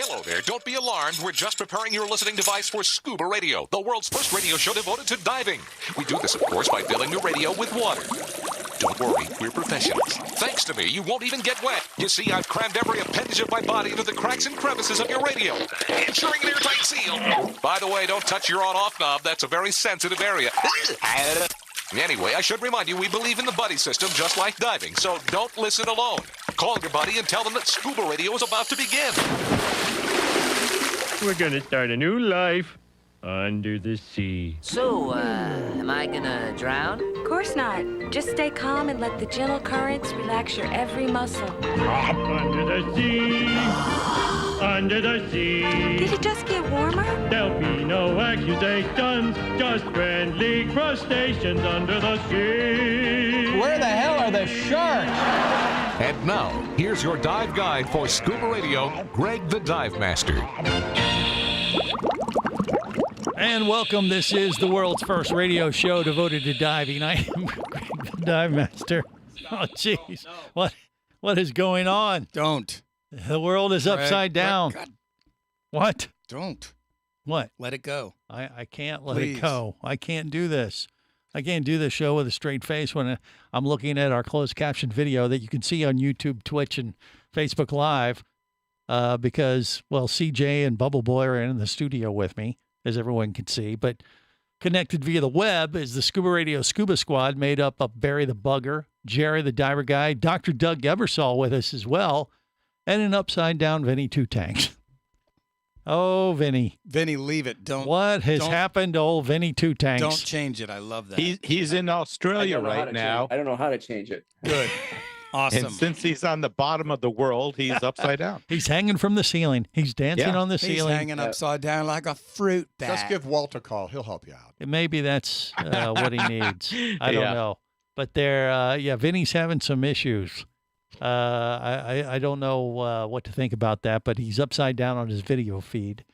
hello there. Don't be alarmed. We're just preparing your listening device for Scuba Radio, the world's first radio show devoted to diving. We do this, of course, by filling your radio with water. Don't worry, we're professionals. Thanks to me, you won't even get wet. You see, I've crammed every appendage of my body into the cracks and crevices of your radio, ensuring an airtight seal. By the way, don't touch your on-off knob. That's a very sensitive area. Anyway, I should remind you, we believe in the buddy system just like diving, so don't listen alone. Call your buddy and tell them that Scuba Radio is about to begin. We're gonna start a new life under the sea. So, am I gonna drown? Of course not. Just stay calm and let the gentle currents relax your every muscle. Under the sea, under the sea. Did it just get warmer? There'll be no accusations, just friendly crustaceans under the sea. Where the hell are the sharks? And now, here's your dive guide for Scuba Radio, Greg the Dive Master. And welcome. This is the world's first radio show devoted to diving. I am Greg the Dive Master. Oh, jeez. What is going on? Don't. The world is upside down. God. What? Don't. What? Let it go. I can't let Please. it go. I can't do this. I can't do this show with a straight face when I'm looking at our closed caption video that you can see on YouTube, Twitch, and Facebook Live because, well, CJ and Bubble Boy are in the studio with me, as everyone can see. But connected via the web is the Scuba Radio Scuba Squad made up of Barry the Bugger, Jerry the Diver Guy, Dr. Doug Ebersol with us as well, and an upside-down Vinny Two Tanks. Oh, Vinny. Vinny, leave it. Don't. What has happened to old Vinny Two Tanks? Don't change it. I love that. He's in Australia right now. I don't know how to change it. Good. Awesome. And since he's on the bottom of the world, he's upside down. He's hanging from the ceiling. He's dancing on the He's ceiling. hanging upside down like a fruit bat. Just give Walt a call. He'll help you out. Maybe that's what he needs. I don't know. But Vinny's having some issues. I don't know what to think about that, but he's upside down on his video feed.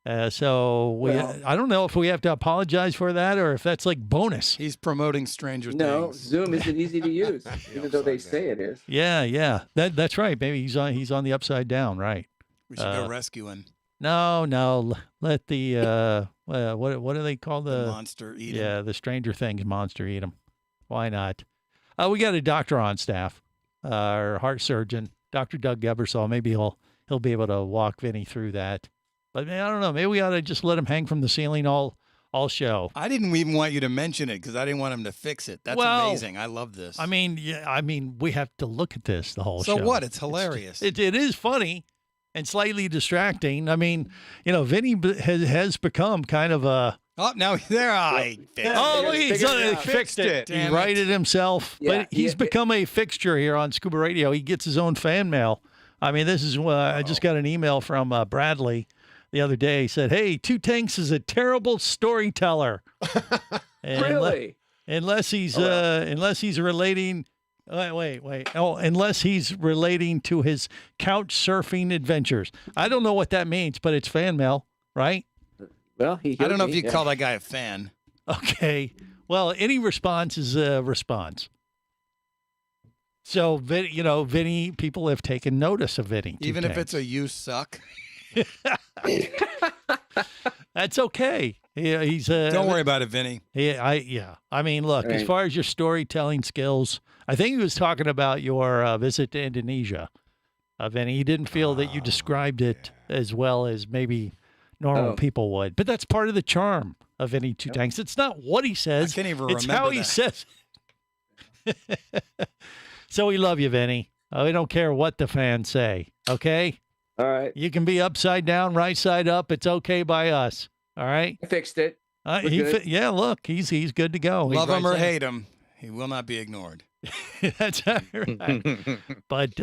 I don't know if we have to apologize for that or if that's like bonus. He's promoting Stranger No, Things. Zoom isn't easy to use, even though they say it is. Yeah. That's right. Maybe he's on the upside down, right? We should go rescue him. No. Let the what do they call The monster eat him. Yeah, the Stranger Things monster eat him. Why not? We got a doctor on staff, our heart surgeon, Dr. Doug Ebersol. Maybe he'll be able to walk Vinny through that. But man, I don't know. Maybe we ought to just let him hang from the ceiling all show. I didn't even want you to mention it because I didn't want him to fix it. That's amazing. I love this. I mean, we have to look at this the whole show. So what? It's hilarious. It is funny and slightly distracting. I mean, Vinny has become kind of a. Oh, now there I fixed it. Oh, look, he's fixed it. He righted himself. Yeah, but he's become a fixture here on Scuba Radio. He gets his own fan mail. I mean, this is I just got an email from Bradley the other day. He said, "Hey, Two Tanks is a terrible storyteller." Really? Unless he's relating. Wait. Oh, unless he's relating to his couch surfing adventures. I don't know what that means, but it's fan mail, right? Well, I don't know if you call that guy a fan. Okay. Well, any response is a response. So, Vinny, people have taken notice of Vinny. Even if it's a you suck. That's okay. He's Don't worry about it, Vinny. I mean, look, as far as your storytelling skills, I think he was talking about your visit to Indonesia, Vinny. He didn't feel that you described it as well as maybe normal people would. But that's part of the charm of Vinny Two Tanks. It's not what he says. I can't even it's remember how he says it. So we love you, Vinny. We don't care what the fans say, okay? All right. You can be upside down, right side up. It's okay by us, all right? I fixed it. Look, he's good to go. Love him or hate him, he will not be ignored. That's right. But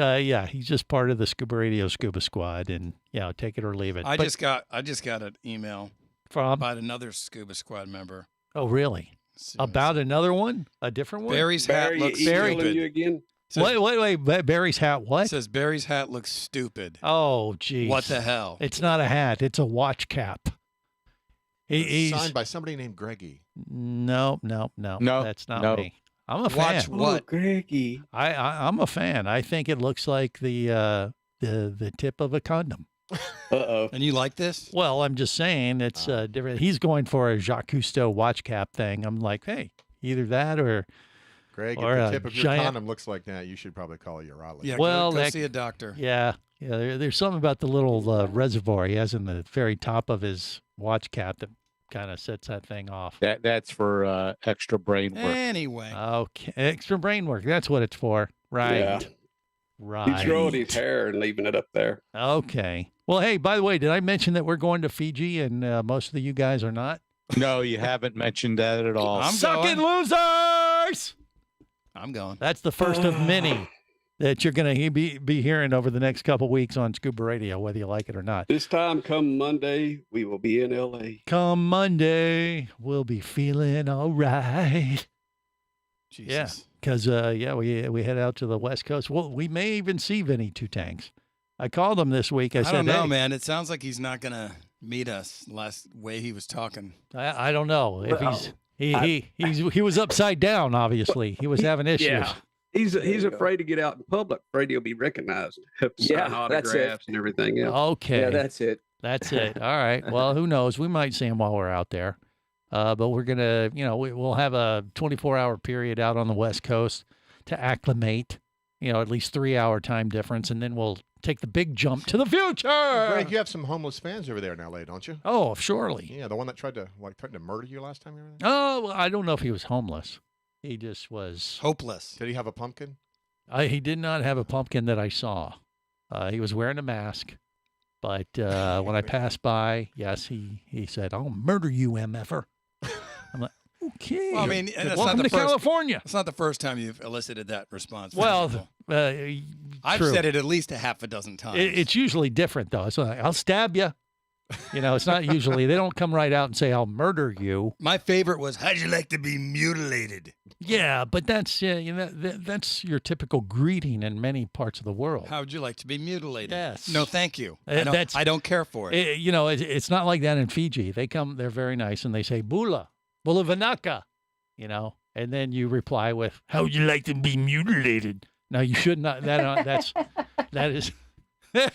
he's just part of the Scuba Radio Scuba Squad, and take it or leave it. I just got an email from about another Scuba Squad member. Oh, really? About another one? A different one? Barry's hat looks stupid. You again? Wait. Barry's hat. What? It says Barry's hat looks stupid. Oh, geez. What the hell? It's not a hat. It's a watch cap. He's signed by somebody named Greggy. No. That's not me. I'm a fan. Watch what? Oh, Greggy. I'm a fan. I think it looks like the tip of a condom. Uh-oh. And you like this? Well, I'm just saying it's different. He's going for a Jacques Cousteau watch cap thing. I'm like, hey, either that or Greg, or if a the tip of your giant- condom looks like that, you should probably call a urologist. Yeah, Well, go that- see a doctor. yeah. There's something about the little reservoir he has in the very top of his watch cap that kind of sets that thing off. That's for extra brain work. Anyway. Okay, extra brain work. That's what it's for. Right. Yeah. Right. He's growing his hair and leaving it up there. Okay. Well, hey, by the way, did I mention that we're going to Fiji and most of you guys are not? No, you haven't mentioned that at all. I'm Suck it, going. losers! I'm going. That's the first of many that you're going to be hearing over the next couple weeks on Scuba Radio, whether you like it or not. This time, come Monday, we will be in L.A. Come Monday, we'll be feeling all right. Jesus. Yeah, because we head out to the West Coast. Well, we may even see Vinny Two Tanks. I called him this week. I said, don't know, hey, man. It sounds like he's not going to meet us last way he was talking. I don't know if Well, he was upside down. Obviously, he was having issues. Yeah. He's afraid to get out in public, afraid he'll be recognized. Sign autographs and everything else. Okay. Yeah, that's it. That's it. All right. Well, who knows? We might see him while we're out there. But we're going to, we'll have a 24-hour period out on the West Coast to acclimate, at least 3-hour time difference. And then we'll take the big jump to the future. Greg, you have some homeless fans over there in L.A., don't you? Oh, surely. Yeah, the one that tried to murder you last time you were there? Oh, well, I don't know if he was homeless. He just was Hopeless. Did he have a pumpkin? He did not have a pumpkin that I saw. He was wearing a mask. But when I passed by, yes, he said, "I'll murder you, MFer." I'm like, okay. Well, I mean, that's welcome not the to first, California. It's not the first time you've elicited that response. from Well, people. I've true. said it at least a half a dozen times. It's usually different, though. It's like, I'll stab you. It's not usually. They don't come right out and say, "I'll murder you." My favorite was, "How'd you like to be mutilated?" Yeah, but that's that's your typical greeting in many parts of the world. How'd you like to be mutilated? Yes. No, thank you. That's- I don't care for it. It's not like that in Fiji. They're very nice, and they say "Bula vanaka," and then you reply with, "How would you like to be mutilated?" Now you should not. That is.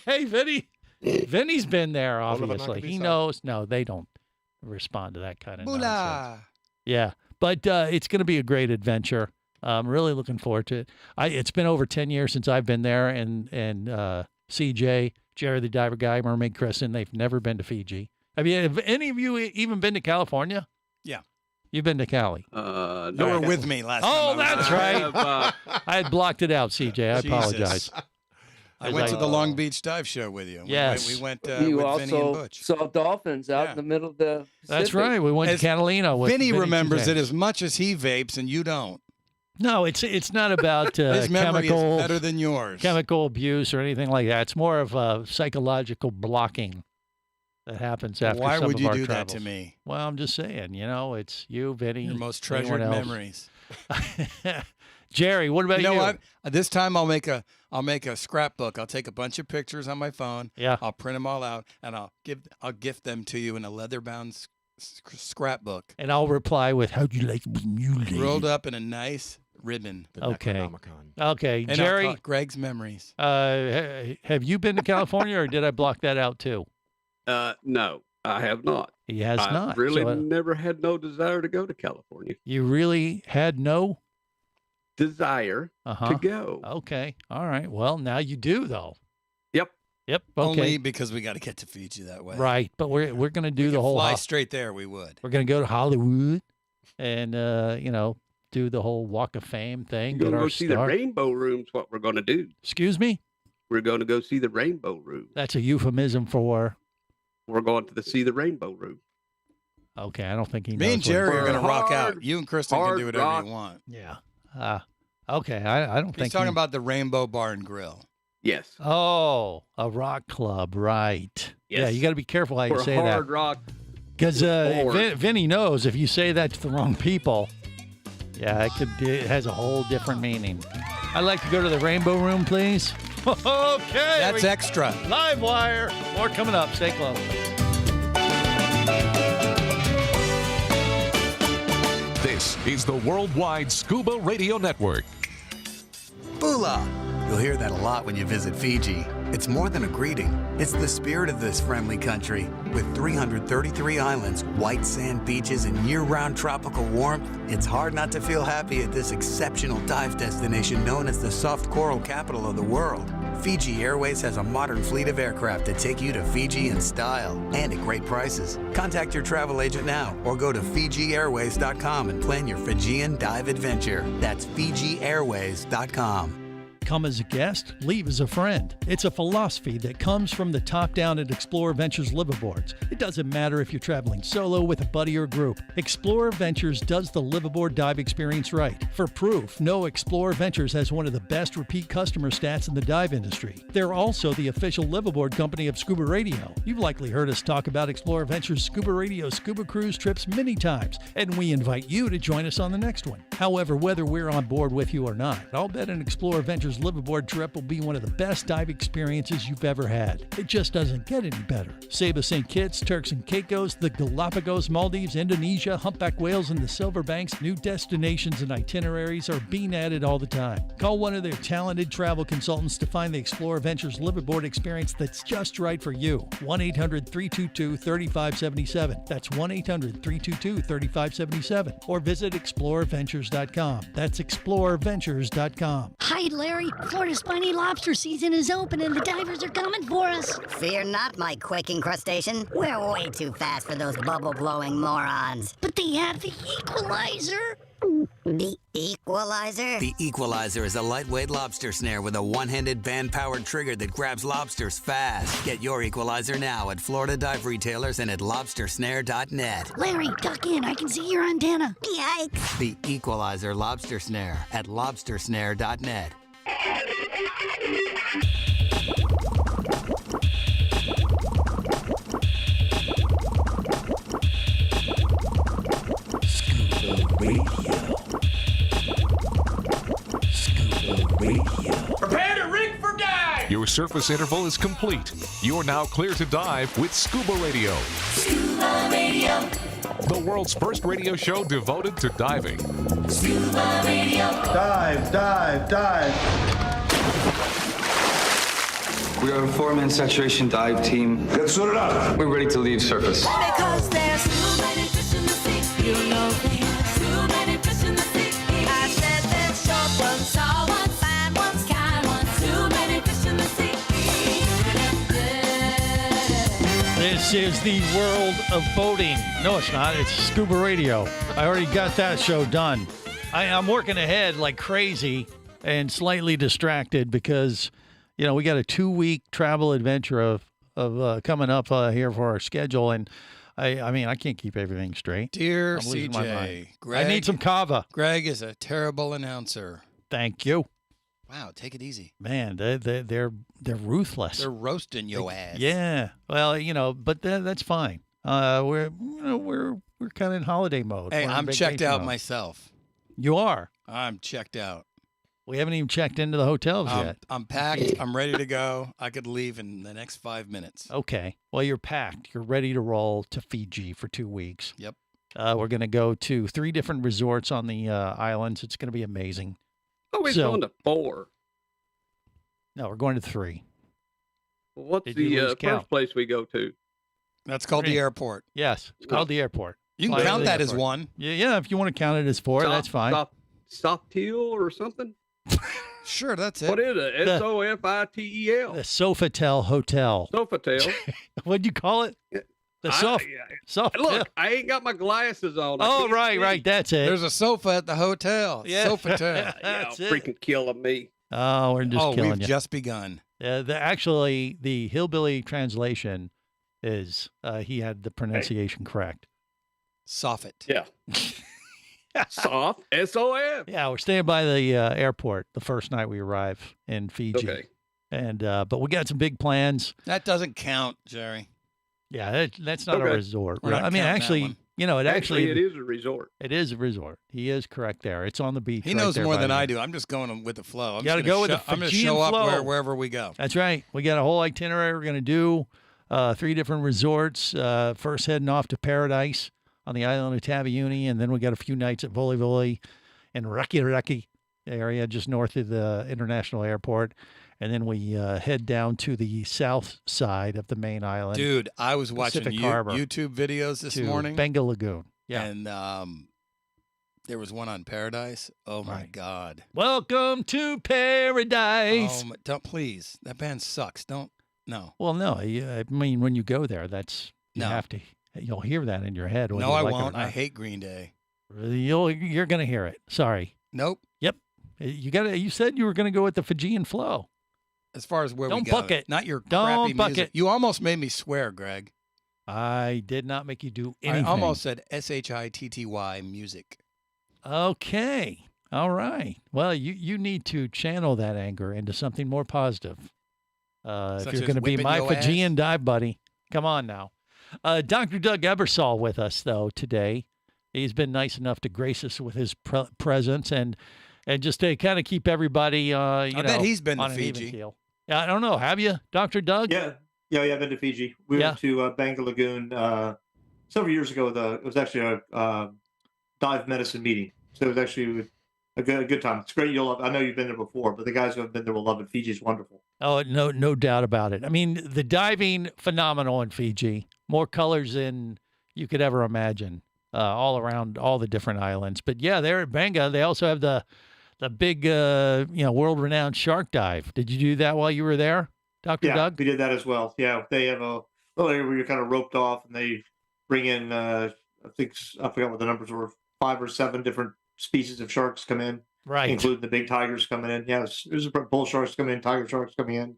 Hey, Vinny. Vinny's been there, obviously. He knows. No, they don't respond to that kind of nonsense. Bula. Yeah, but it's going to be a great adventure. I'm really looking forward to it. It's been over 10 years since I've been there, and CJ, Jerry the Diver Guy, Mermaid Kristen, they've never been to Fiji. Have any of you even been to California? Yeah. You've been to Cali? You were with me last time. Oh, I was that's there. right. I had blocked it out, CJ. I apologize. I went to the Long Beach Dive Show with you. Yes. We went You with also Vinny and Butch. saw dolphins out Yeah. in the middle of the Pacific. That's right. We went to Catalina with Vinny remembers today. it as much as he vapes, and you don't. No, it's not about His memory chemical is better than yours. chemical abuse or anything like that. It's more of a psychological blocking that happens after Why some would of you our do travels. that to me? Well, I'm just saying, it's you, Vinny, Your most anyone treasured else. memories. Jerry, what about you? You know what? This time I'll make a scrapbook. I'll take a bunch of pictures on my phone. Yeah. I'll print them all out, and I'll gift them to you in a leather-bound scrapbook, And I'll reply with, "How'd you like to be mutilated?" rolled up in a nice ribbon. The Okay. Necronomicon. Okay, And I'll Jerry, call it Greg's memories. have you been to California, or did I block that out too? No, I have not. He has I not. really So, never had no desire to go to California. you really had no. Desire Uh-huh. to go. Okay. All right. Well, now you do though. Yep. Yep. Okay. Only because we got to get to Fiji that way. Right. But we're going to do We the could whole. fly straight there. We would. We're going to go to Hollywood, and do the whole Walk of Fame thing. We're going Get to our go see the start. rainbow rooms. What we're going to do? Excuse me. We're going to go see the rainbow room. That's a euphemism for. We're going to see the rainbow room. Okay, I don't think he knows. Me and what- Jerry are For going to rock hard- out. You and Kristen can hard do whatever rock. you want. Yeah. Okay. I don't He's think. talking he- about the Rainbow Bar and Grill. Yes. Oh, a rock club, right? Yeah, Yes. you got to be careful how you For say hard that, rock. because Or- Vinny knows if you say that to the wrong people, yeah, it has a whole different meaning. I'd like to go to the Rainbow Room, please. Okay, That's extra. Live Wire. More coming up. Stay close. This is the Worldwide Scuba Radio Network. Bula. You'll hear that a lot when you visit Fiji. It's more than a greeting. It's the spirit of this friendly country. With 333 islands, white sand beaches, and year-round tropical warmth, it's hard not to feel happy at this exceptional dive destination known as the soft coral capital of the world. Fiji Airways has a modern fleet of aircraft that take you to Fiji in style and at great prices. Contact your travel agent now or go to FijiAirways.com and plan your Fijian dive adventure. That's FijiAirways.com. Come as a guest, leave as a friend. It's a philosophy that comes from the top down at Explorer Ventures liveaboards. It doesn't matter if you're traveling solo, with a buddy, or group. Explorer Ventures does the liveaboard dive experience right. For proof, know Explorer Ventures has one of the best repeat customer stats in the dive industry. They're also the official liveaboard company of ScubaRadio. You've likely heard us talk about Explorer Ventures ScubaRadio scuba cruise trips many times, and we invite you to join us on the next one. However, whether we're on board with you or not, I'll bet an Explorer Ventures liveaboard trip will be one of the best dive experiences you've ever had. It just doesn't get any better. Saba St. Kitts, Turks and Caicos, the Galapagos, Maldives, Indonesia, humpback whales, and the Silver Banks, new destinations and itineraries are being added all the time. Call one of their talented travel consultants to find the Explorer Ventures liveaboard experience that's just right for you. 1-800-322-3577. That's 1-800-322-3577. Or visit explorerventures.com. That's explorerventures.com. Hi, Larry. Florida's spiny lobster season is open and the divers are coming for us. Fear not, my quaking crustacean. We're way too fast for those bubble-blowing morons. But they have the equalizer. The equalizer? The equalizer is a lightweight lobster snare with a one-handed band-powered trigger that grabs lobsters fast. Get your equalizer now at Florida dive retailers and at lobstersnare.net. Larry, duck in. I can see your antenna. Yikes. The equalizer lobster snare at lobstersnare.net. Prepare to rig for dive! Your surface interval is complete. You're now clear to dive with Scuba Radio. Scuba Radio. The world's first radio show devoted to diving. Scuba Radio. Dive, dive, dive. We are a four-man saturation dive team. Get suited up. We're ready to leave surface. Because there's too many fish in the sea. You know there's too many fish in the sea. I said there's short ones, tall ones, fine ones, kind ones. Too many fish in the sea. This is the world of boating. No, it's not. It's Scuba Radio. I already got that show done. I'm working ahead like crazy and slightly distracted because, you know, we got a 2-week travel adventure of coming up here for our schedule, and I mean I can't keep everything straight. Dear I'm losing my CJ, mind. Greg, I need some kava. Greg is a terrible announcer. Thank you. Wow, take it easy. Man, they're ruthless. They're roasting your ass. Yeah. Well, you know, but that's fine. We're kind of in holiday mode. Hey, We're in I'm checked vacation out mode. myself. You are. I'm checked out. We haven't even checked into the hotels yet. I'm packed. I'm ready to go. I could leave in the next 5 minutes. Okay. Well, you're packed. You're ready to roll to Fiji for 2 weeks. Yep. We're going to go to 3 different resorts on the islands. It's going to be amazing. Oh, we're going to 4. No, we're going to 3. Well, what's Did you the lose count? first place we go to? That's called the airport. Yes, it's called the airport. You can Fly to count the that as airport. one. Yeah, if you want to count it as 4, that's fine. Sofitel or something? Sure, that's it. What is it? The- Sofitel. The Sofitel Hotel. Sofitel. What'd you call it? The Sofitel. Look, I ain't got my glasses on. I Oh, can't right. see. That's it. There's a sofa at the hotel. Yeah. Sofitel. That's Y'all it. freaking killing me. Oh, we're just killing we've you. just begun. Actually, the hillbilly translation is he had the pronunciation correct. Soffit. Yeah. Soft. S-O-F. Yeah, we're staying by the airport the first night we arrive in Fiji. Okay. And but we got some big plans. That doesn't count, Jerry. Yeah, that's not a Okay. resort. We're not I mean, counting that actually, one. you know, it Actually, it is a resort. It is a resort. He is correct there. It's on the beach. He right knows there more by than the- I do. I'm just going with the flow. I'm Gotta just gonna go with the I'm going to Fijian show up flow. wherever we go. That's right. We got a whole itinerary we're going to do. 3 different resorts. First heading off to Paradise on the island of Taveuni, and then we got a few nights at Voli Voli and Raki Raki area, just north of the international airport. And then we head down to the south side of the main island. Dude, I was watching Pacific Harbor YouTube videos this to morning. Bengal Lagoon. Yeah. And there was one on Paradise. Oh, my God. Welcome to Paradise. Don't, please. That band sucks. No. Well, no. I mean, when you go there, you have to. You'll hear that in your head. No, I won't. I hate Green Day. You're going to hear it. Sorry. Nope. Yep. You said you were going to go with the Fijian flow. As far as where Don't we go. book it. Not your Don't crappy book music. it. You almost made me swear, Greg. I did not make you do anything. I almost said SHITTY music. Okay. All right. Well, you need to channel that anger into something more positive. If you're going to be my Fijian dive buddy, come on now. Dr. Doug Ebersol with us, though, today. He's been nice enough to grace us with his presence and just to kind of keep everybody, I bet he's been to on an even Fiji. keel. Yeah, I don't know. Have you, Dr. Doug? Yeah, I've been to Fiji. We went to Bengal Lagoon several years ago. It was actually a dive medicine meeting, so it was actually a good time. It's great. I know you've been there before, but the guys who have been there will love it. Fiji is wonderful. Oh, no doubt about it. I mean, the diving, phenomenal in Fiji. More colors than you could ever imagine, all around all the different islands. But yeah, there at Benga, they also have the big, world-renowned shark dive. Did you do that while you were there, Dr. Doug? We did that as well. Yeah, they have a little area where you're kind of roped off, and they bring in, I forgot what the numbers were, 5 or 7 different species of sharks come in. Right. Including the big tigers coming in. Yeah, there's bull sharks coming in, tiger sharks coming in.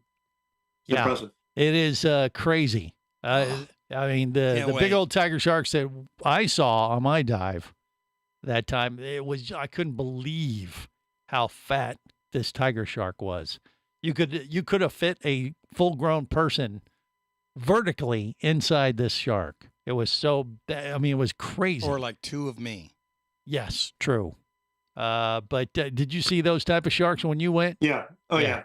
It's impressive. It is crazy. I mean, the big old tiger sharks that I saw on my dive that time, I couldn't believe how fat this tiger shark was. You could have fit a full-grown person vertically inside this shark. It was it was crazy. Or like 2 of me. Yes, true. But did you see those type of sharks when you went? Yeah. Oh yeah.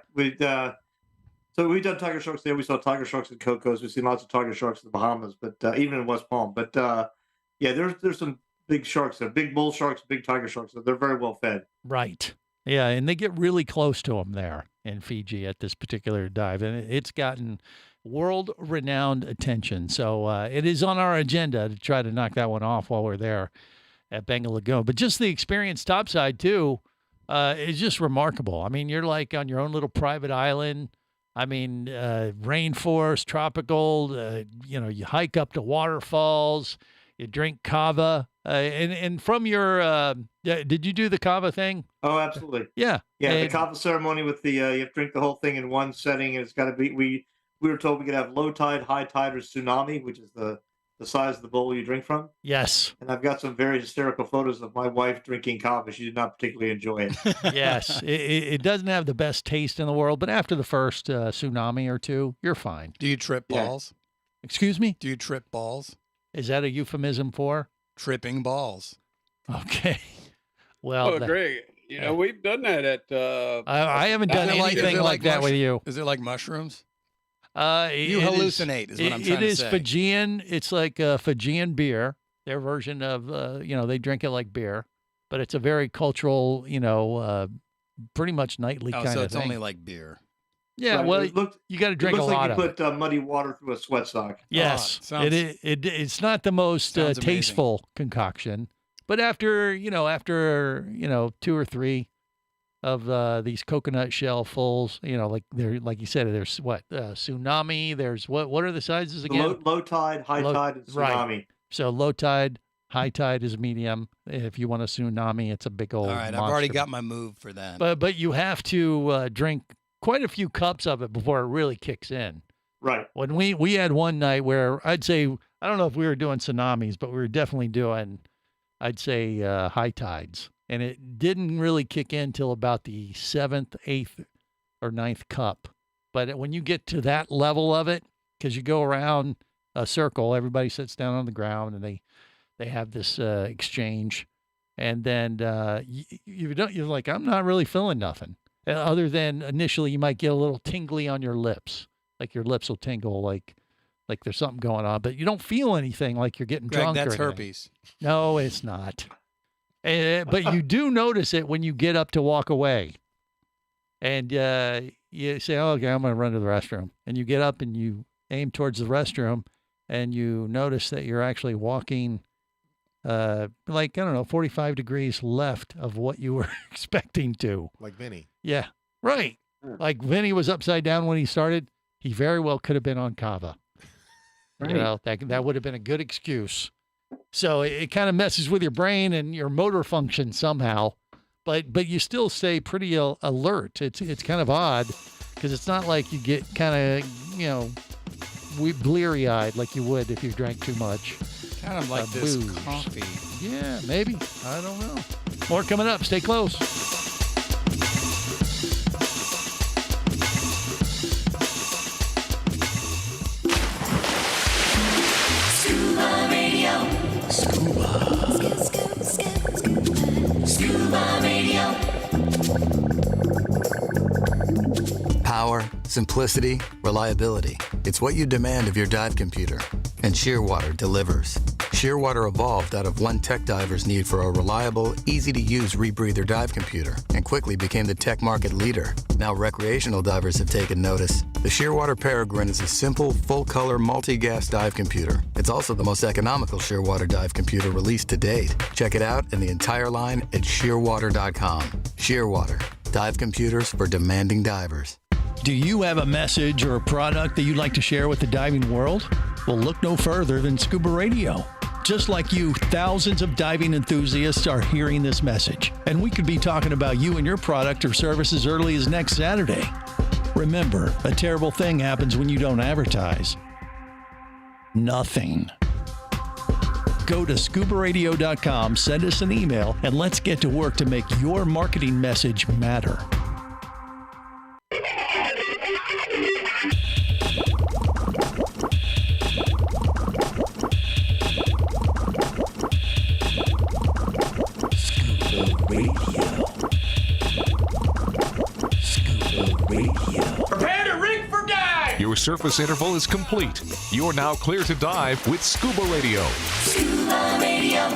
So we've done tiger sharks there. We saw tiger sharks in Cocos. We've seen lots of tiger sharks in the Bahamas, but even in West Palm. But there's some big sharks there, big bull sharks, big tiger sharks. So they're very well fed. Right. Yeah, and they get really close to them there in Fiji at this particular dive, and it's gotten world-renowned attention. So it is on our agenda to try to knock that one off while we're there at Bengal Lagoon. But just the experience topside, too, is just remarkable. I mean, you're like on your own little private island. I mean, rainforest, tropical, you hike up to waterfalls, you drink kava. And from your, did you do the kava thing? Oh, absolutely. Yeah. Yeah, the kava ceremony with the, you have to drink the whole thing in one setting, and it's got to be, we were told we could have low tide, high tide, or tsunami, which is the size of the bowl you drink from. Yes. And I've got some very hysterical photos of my wife drinking kava. She did not particularly enjoy it. Yes. It doesn't have the best taste in the world, but after the first tsunami or two, you're fine. Do you trip balls? Excuse me? Do you trip balls? Is that a euphemism for? Tripping balls. Okay. Well, Greg, we've done that at... I haven't done anything like that with you. Is it like mushrooms? You hallucinate is what I'm trying to say. It is Fijian. It's like a Fijian beer. Their version of, they drink it like beer. But it's a very cultural, pretty much nightly kind of thing. So it's only like beer. Yeah, right. well, you got to drink a lot of it. It looks like you put muddy water through a sweat sock. Yes. It's not the most tasteful concoction. But after 2 or 3 of these coconut shell fulls, like you said, there's tsunami. There's what are the sizes again? Low tide, high tide, and tsunami. Right. So low tide, high tide is medium. If you want a tsunami, it's a big old. All right, monster. I've already got my move for that. But you have to drink quite a few cups of it before it really kicks in. Right. When we had one night where I'd say, I don't know if we were doing tsunamis, but we were definitely doing, I'd say, high tides. And it didn't really kick in till about the 7th, 8th, or 9th cup. But when you get to that level of it, because you go around a circle, everybody sits down on the ground and they have this exchange. And then you're like, I'm not really feeling nothing. Other than initially you might get a little tingly on your lips. Like your lips will tingle like there's something going on. But you don't feel anything like you're getting drunk. That's or anything. herpes. No, it's not. But you do notice it when you get up to walk away. And you say, oh, okay, I'm going to run to the restroom. And you get up and you aim towards the restroom, and you notice that you're actually walking, 45 degrees left of what you were expecting to. Like Vinny. Yeah, right. Like Vinny was upside down when he started. He very well could have been on Kava. Right. You know, that would have been a good excuse. So it kind of messes with your brain and your motor function somehow. But you still stay pretty alert. It's kind of odd because it's not like you get kind of, bleary-eyed like you would if you drank too much. Kind of like this booze. coffee. Yeah, maybe. I don't know. More coming up. Stay close. Scuba Radio. Scuba Radio. Power, simplicity, reliability. It's what you demand of your dive computer. And Shearwater delivers. Shearwater evolved out of one tech diver's need for a reliable, easy-to-use rebreather dive computer and quickly became the tech market leader. Now recreational divers have taken notice. The Shearwater Peregrine is a simple, full-color, multi-gas dive computer. It's also the most economical Shearwater dive computer released to date. Check it out and the entire line at shearwater.com. Shearwater, dive computers for demanding divers. Do you have a message or a product that you'd like to share with the diving world? Well, look no further than Scuba Radio. Just like you, thousands of diving enthusiasts are hearing this message, and we could be talking about you and your product or service as early as next Saturday. Remember, a terrible thing happens when you don't advertise. Nothing. Go to ScubaRadio.com, send us an email, and let's get to work to make your marketing message matter. Prepare to rig for dive! Your surface interval is complete. You're now clear to dive with Scuba Radio. Scuba Radio.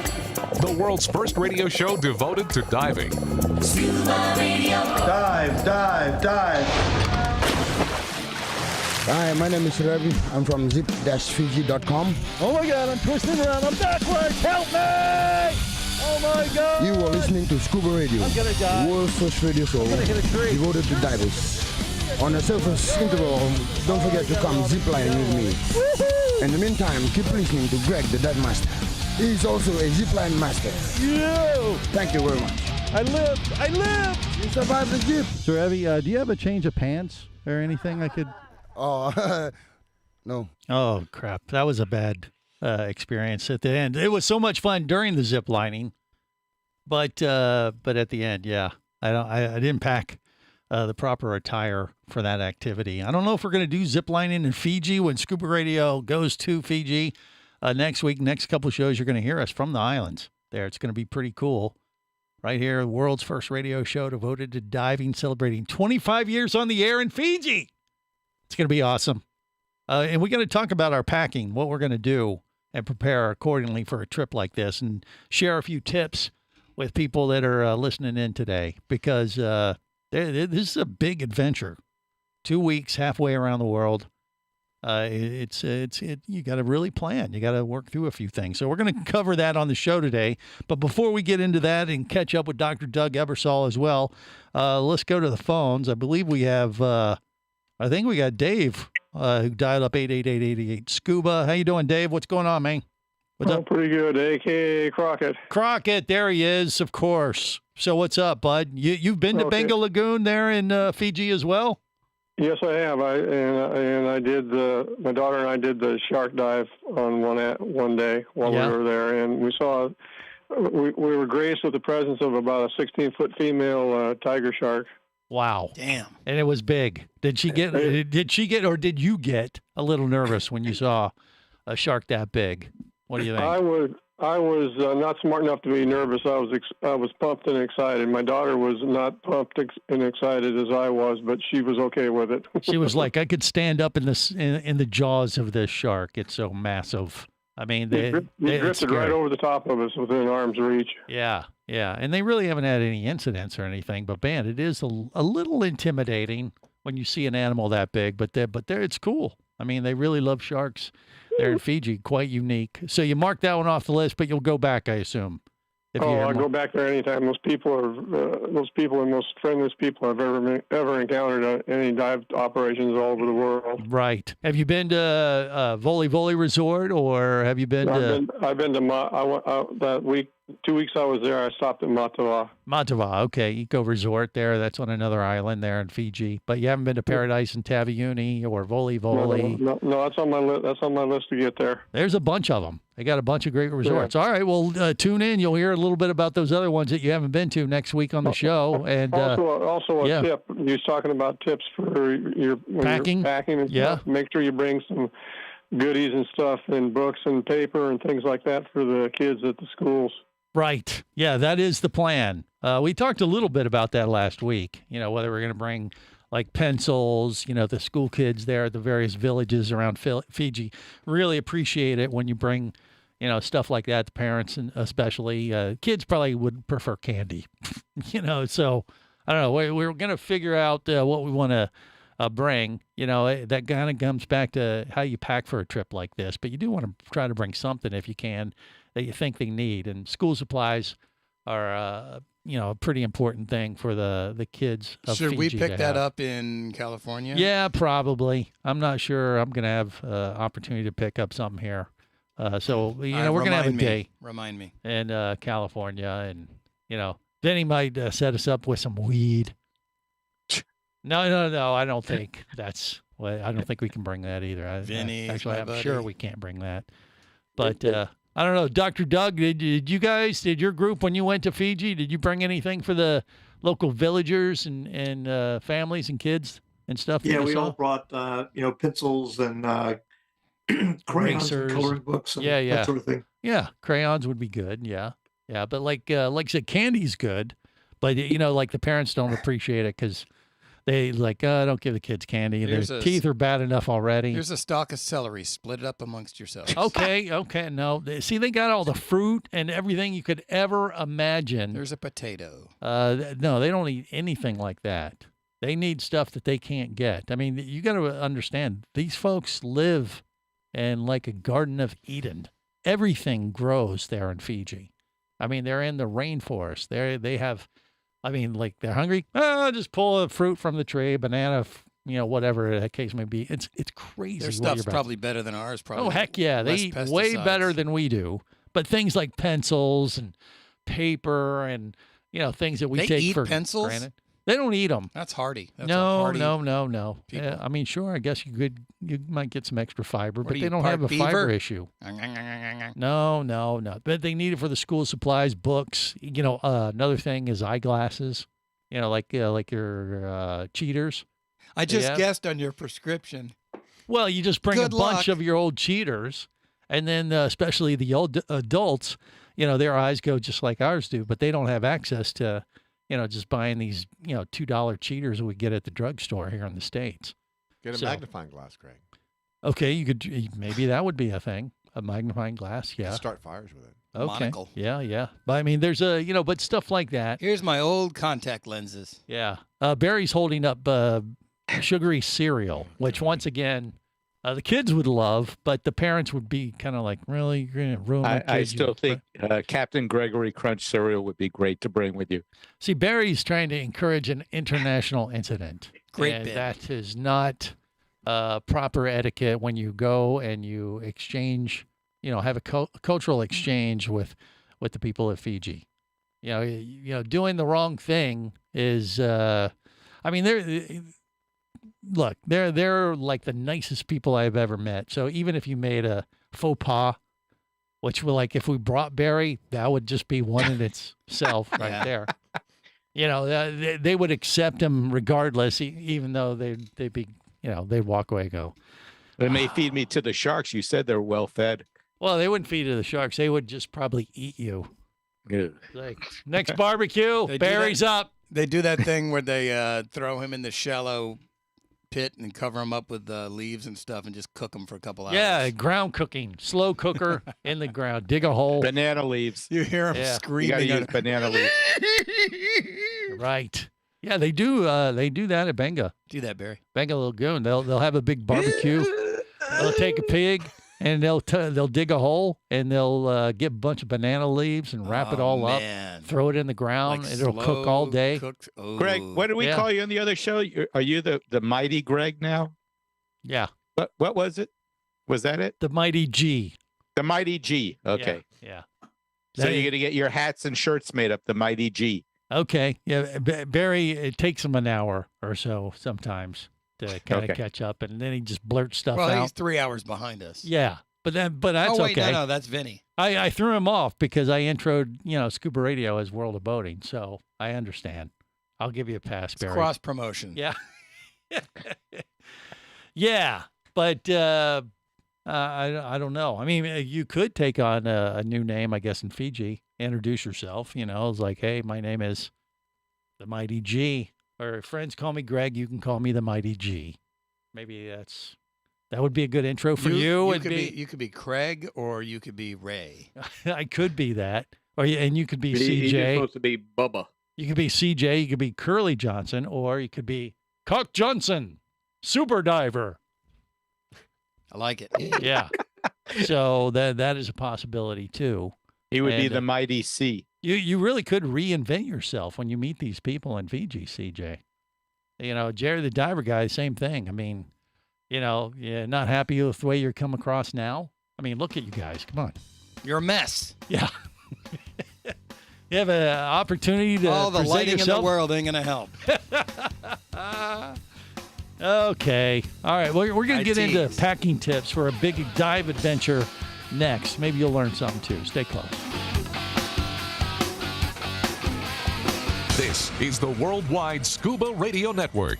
The world's first radio show devoted to diving. Scuba Radio. Dive, dive, dive. Hi, my name is Ravi. I'm from zip-fiji.com. Oh my God, I'm twisting around. I'm backwards. Help me! Oh my God! You are listening to Scuba Radio, I'm gonna die. world's first radio show gonna hit a tree. devoted to divers. On the surface interval, don't forget to come ziplining with me. Woohoo! In the meantime, keep listening to Greg, the dive master. He is also a zipline master. You! Thank you very much. I lived! You survived the jeep. So, Evie, do you have a change of pants or anything I could? Oh, no. Oh, crap. That was a bad experience at the end. It was so much fun during the zip lining, but at the end, yeah, I didn't pack the proper attire for that activity. I don't know if we're going to do zip lining in Fiji when Scuba Radio goes to Fiji next week. Next couple of shows, you're going to hear us from the islands there. It's going to be pretty cool. Right here, the world's first radio show devoted to diving, celebrating 25 years on the air in Fiji. It's going to be awesome. And we're going to talk about our packing, what we're going to do, and prepare accordingly for a trip like this, and share a few tips with people that are listening in today, because this is a big adventure. 2 weeks, halfway around the world. You got to really plan. You got to work through a few things. So we're going to cover that on the show today. But before we get into that and catch up with Dr. Doug Ebersol as well, let's go to the phones. I believe we have, I think we got Dave who dialed up 888-888 Scuba. How you doing, Dave? What's going on, man? What's up? Pretty good, a.k.a. Crockett. Crockett, there he is, of course. So what's up, bud? You've been to Bengal Lagoon there in Fiji as well? Yes, I have. I did my daughter and I did the shark dive on one day while we were there, and we were graced with the presence of about a 16-foot female tiger shark. Wow. Damn. And it was big. Did she get or did you get a little nervous when you saw a shark that big? What do you think? I was not smart enough to be nervous. I was pumped and excited. My daughter was not pumped and excited as I was, but she was okay with it. She was like, I could stand up in the jaws of this shark. It's so massive. I mean, they drifted right over the top of us within arm's reach. Yeah. Yeah, and they really haven't had any incidents or anything. But man, it is a little intimidating when you see an animal that big. But it's cool. I mean, they really love sharks. They're in Fiji, quite unique. So you mark that one off the list, but you'll go back, I assume. I'll go back there anytime. Those people are those friendliest people I've ever encountered on any dive operations all over the world. Right. Have you been to Voli Resort, or have you been to? I've been to that week. 2 weeks I was there. I stopped at Matava. Matava, okay, eco resort there. That's on another island there in Fiji. But you haven't been to Paradise and Taveuni or Voli. No, that's on my list. That's on my list to get there. There's a bunch of them. They got a bunch of great resorts. Yeah. All right, well, tune in. You'll hear a little bit about those other ones that you haven't been to next week on the show. And also a tip. You was talking about tips for your packing. Packing and stuff. Make sure you bring some goodies and stuff and books and paper and things like that for the kids at the schools. Right. Yeah, that is the plan. We talked a little bit about that last week, whether we're going to bring like pencils, the school kids there at the various villages around Fiji really appreciate it when you bring, stuff like that. The parents, and especially kids probably would prefer candy, so I don't know. We're going to figure out what we want to bring. That kind of comes back to how you pack for a trip like this, but you do want to try to bring something if you can that you think they need. And school supplies are, a pretty important thing for the kids of Should Fiji we pick that have. up in California? Yeah, probably. I'm not sure I'm going to have opportunity to pick up something here. So, we're going to have a day. Remind me. In California. And, then he might set us up with some weed. No. I don't think I don't think we can bring that either. Vinny, actually, I'm sure we can't bring that. But I don't know, Dr. Doug, did your group, when you went to Fiji, did you bring anything for the local villagers and families and kids and stuff? Yeah, we all brought pencils and crayons, and coloring books, and that sort of thing. Yeah, crayons would be good. Yeah. But like I said, candy's good, but like the parents don't appreciate it because they don't give the kids candy. Their teeth are bad enough already. Here's a stalk of celery. Split it up amongst yourselves. Okay. No. See, they got all the fruit and everything you could ever imagine. There's a potato. No, they don't eat anything like that. They need stuff that they can't get. I mean, you got to understand, these folks live in like a Garden of Eden. Everything grows there in Fiji. I mean, they're in the rainforest. They have... they're hungry. Just pull a fruit from the tree, banana, whatever the case may be. It's crazy. Their stuff's probably better than ours. Probably. Oh, heck yeah. They eat way better than we do. But things like pencils and paper and, things that we take for pencils? Granted. They don't eat them. That's hardy. That's No. Sure, I guess you might get some extra fiber, but they don't have a fiber issue. No. But they need it for the school supplies, books. Another thing is eyeglasses. Like your cheaters. I just guessed on your prescription. Well, you just bring bunch of your old cheaters, and then especially the old adults, their eyes go just like ours do, but they don't have access to just buying these, $2 cheaters we get at the drugstore here in the States. Get a magnifying glass, Greg. Okay, maybe that would be a thing. A magnifying glass, yeah. Start fires with it. Okay. Monocle. Yeah. But I mean, there's but stuff like that. Here's my old contact lenses. Yeah. Barry's holding up sugary cereal, which once again, the kids would love, but the parents would be kind of like, really? You're going to ruin my kids? I still think Captain Gregory Crunch cereal would be great to bring with you. See, Barry's trying to encourage an international incident. Great bit. That is not proper etiquette when you go and you exchange, have a cultural exchange with the people of Fiji. Doing the wrong thing is, they're like the nicest people I've ever met. So even if you made a faux pas, which were like if we brought Barry, that would just be one in itself right there. They would accept him regardless, even though they'd be, they'd walk away and go. They may feed me to the sharks. You said they're well fed. Well, they wouldn't feed to the sharks. They would just probably eat you. Yeah. Like, next barbecue, Barry's up. They do that thing where they throw him in the shallow pit and cover them up with leaves and stuff and just cook them for a couple hours. Yeah, ground cooking, slow cooker in the ground. Dig a hole. Banana leaves. You hear them screaming. You gotta use banana leaves. Right. Yeah, they do. They do that at Benga. Do that, Barry. Benga Lagoon. They'll have a big barbecue. They'll take a pig and they'll dig a hole and they'll get a bunch of banana leaves and wrap it all up, throw it in the ground. Like It'll cook all day. Greg, what did we call you on the other show? Are you the mighty Greg now? Yeah. What was it? Was that it? The mighty G. The mighty G. Okay. Yeah. So you're gonna get your hats and shirts made up. The mighty G. Okay. Yeah, Barry, it takes him an hour or so sometimes to kind of catch up, and then he just blurts stuff out. Well, he's 3 hours behind us. Yeah, but that's wait, okay. No, that's Vinny. I threw him off because I introed, Scuba Radio as World of Boating, so I understand. I'll give you a pass, Barry. Cross promotion. Yeah. Yeah, but I don't know. I mean, you could take on a new name, I guess, in Fiji. Introduce yourself. It's like, hey, my name is the Mighty G. Or friends call me Greg. You can call me the Mighty G. Maybe that would be a good intro for you. You could be Craig, or you could be Ray. I could be that, and you could be CJ. He's supposed to be Bubba. You could be CJ. You could be Curly Johnson, or you could be Cock Johnson, super diver. I like it. Yeah. So that is a possibility too. He would be the mighty C. You really could reinvent yourself when you meet these people in Fiji, CJ. Jerry the diver guy, same thing. I mean, you're not happy with the way you're come across now. I mean, look at you guys. Come on. You're a mess. Yeah. You have an opportunity to all the present lighting yourself. in the world ain't gonna help. Okay. All right. Well, we're going to get into packing tips for a big dive adventure next. Maybe you'll learn something too. Stay close. This is the Worldwide Scuba Radio Network.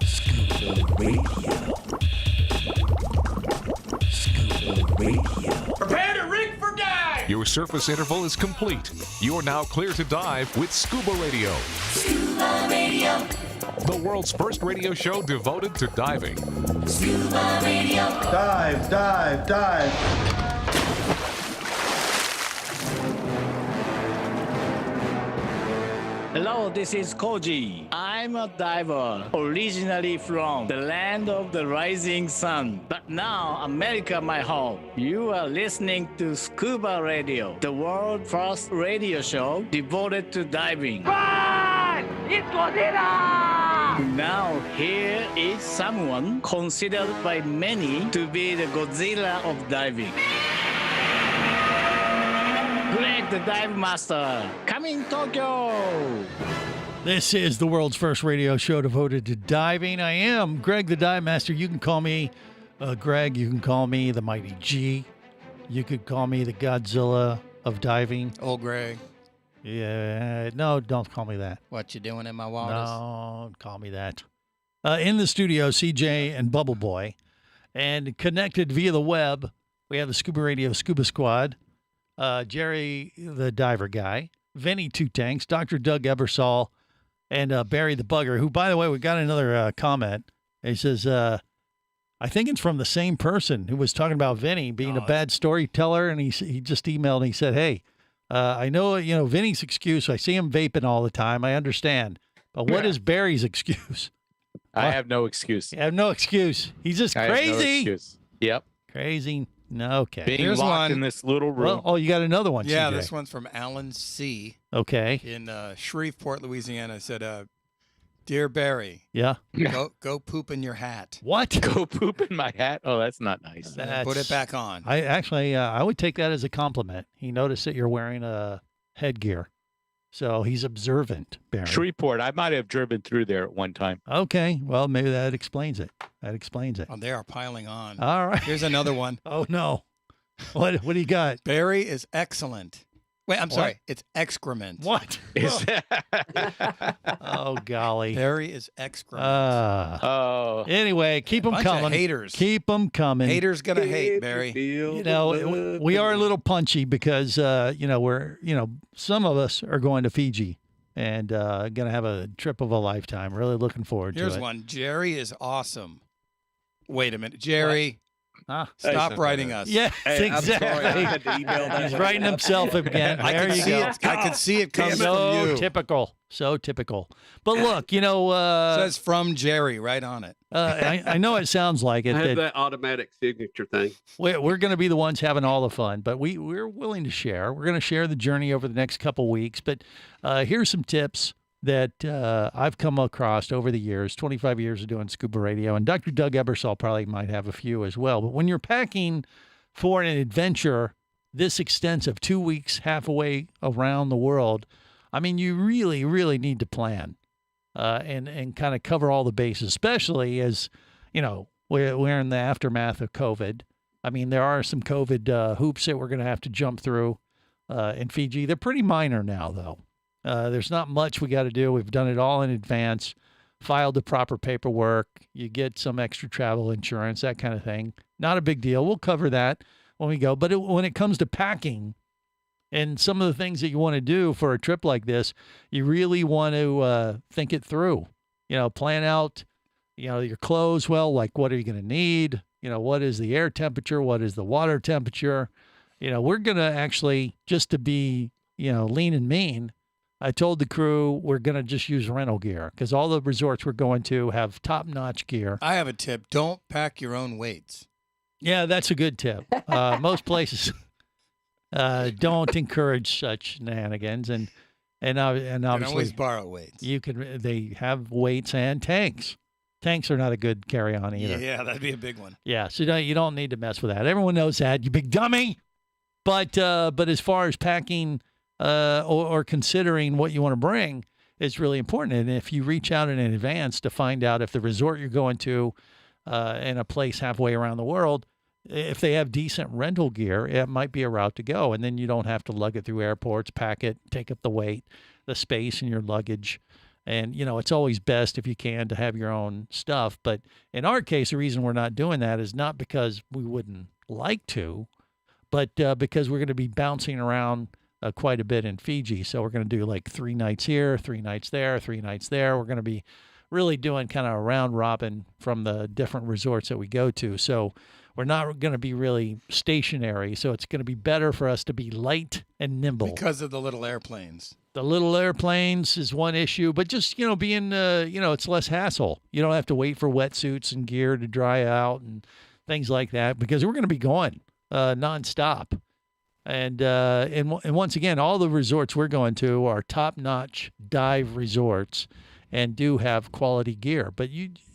Scuba Radio. Scuba Radio. Prepare to rig for dive! Your surface interval is complete. You're now clear to dive with Scuba Radio. Scuba Radio. The world's first radio show devoted to diving. Scuba Radio. Dive, dive, dive. Hello, this is Koji. I'm a diver, originally from the land of the rising sun. But now, America, my home. You are listening to Scuba Radio, the world's first radio show devoted to diving. Run! It's Godzilla! Now, here is someone considered by many to be the Godzilla of diving. Greg the Dive Master, coming Tokyo! This is the world's first radio show devoted to diving. I am Greg the Dive Master. You can call me Greg. You can call me the Mighty G. You could call me the Godzilla of diving. Old Greg. Yeah, no, don't call me that. What you doing in my waters? No, don't call me that. In the studio, CJ and Bubble Boy. And connected via the web, we have the Scuba Radio Scuba Squad. Jerry, the diver guy, Vinny Two Tanks, Dr. Doug Ebersol, and Barry the Bugger, who, by the way, we got another comment. He says, I think it's from the same person who was talking about Vinny being a bad storyteller, and he just emailed and he said, hey, I know, Vinny's excuse, I see him vaping all the time, I understand, but what is Barry's excuse? I have no excuse. I have no excuse. He's just crazy. I have no excuse. Yep. Crazy. No, okay. Being locked in this little room. Well, you got another one. Yeah, CJ. this one's from Alan C. Okay. In Shreveport, Louisiana. Said, "Dear Barry, yeah, go poop in your hat." What? Go poop in my hat? Oh, that's not nice. Put it back on. I actually, I would take that as a compliment. He noticed that you're wearing a headgear, so he's observant. Barry. Shreveport. I might have driven through there at one time. Okay, well, maybe that explains it. Oh, they are piling on. All right. Here's another one. Oh no, what do you got? Barry is excellent. Wait, I'm sorry. It's excrement. What? Oh, golly. Barry is excrement. Anyway, keep them Bunch of coming. haters. Keep them coming. Haters gonna hate, Barry. You know, we are a little punchy because, some of us are going to Fiji and going to have a trip of a lifetime. Really looking forward to it. Here's one. Jerry is awesome. Wait a minute. Jerry, stop writing us. Yes, Hey, I'm exactly. sorry, I had to email that. He's writing himself again. I There can you see go. it. I can see it coming So from you. typical. So typical. But look, says from Jerry right on it. I know it sounds like it. I have that that automatic signature thing. we're going to be the ones having all the fun, but we're willing to share. We're going to share the journey over the next couple weeks. But here's some tips that I've come across over the years, 25 years of doing Scuba Radio. And Dr. Doug Ebersol probably might have a few as well. But when you're packing for an adventure this extensive, 2 weeks, halfway around the world, I mean, you really, really need to plan and kind of cover all the bases, especially as, we're in the aftermath of COVID. I mean, there are some COVID hoops that we're going to have to jump through in Fiji. They're pretty minor now, though. There's not much we got to do. We've done it all in advance, filed the proper paperwork. You get some extra travel insurance, that kind of thing. Not a big deal. We'll cover that when we go. But when it comes to packing and some of the things that you want to do for a trip like this, you really want to think it through. Plan out, your clothes well, like what are you going to need? What is the air temperature? What is the water temperature? We're going to actually, just to be, lean and mean, I told the crew we're going to just use rental gear because all the resorts we're going to have top-notch gear. I have a tip. Don't pack your own weights. Yeah, that's a good tip. Most places don't encourage such shenanigans, and obviously always borrow weights. They have weights and tanks. Tanks are not a good carry-on either. Yeah, that'd be a big one. Yeah, so you don't need to mess with that. Everyone knows that, you big dummy. But as far as packing or considering what you want to bring, it's really important. And if you reach out in advance to find out if the resort you're going to in a place halfway around the world, if they have decent rental gear, it might be a route to go. And then you don't have to lug it through airports, pack it, take up the weight, the space in your luggage. And, it's always best if you can to have your own stuff. But in our case, the reason we're not doing that is not because we wouldn't like to, but because we're going to be bouncing around quite a bit in Fiji. So we're going to do like 3 nights here, 3 nights there, 3 nights there. We're going to be really doing kind of a round robin from the different resorts that we go to. So we're not going to be really stationary. So it's going to be better for us to be light and nimble. Because of the little airplanes. The little airplanes is one issue, but just, being, it's less hassle. You don't have to wait for wetsuits and gear to dry out and things like that because we're going to be going nonstop. And once again, all the resorts we're going to are top-notch dive resorts and do have quality gear. But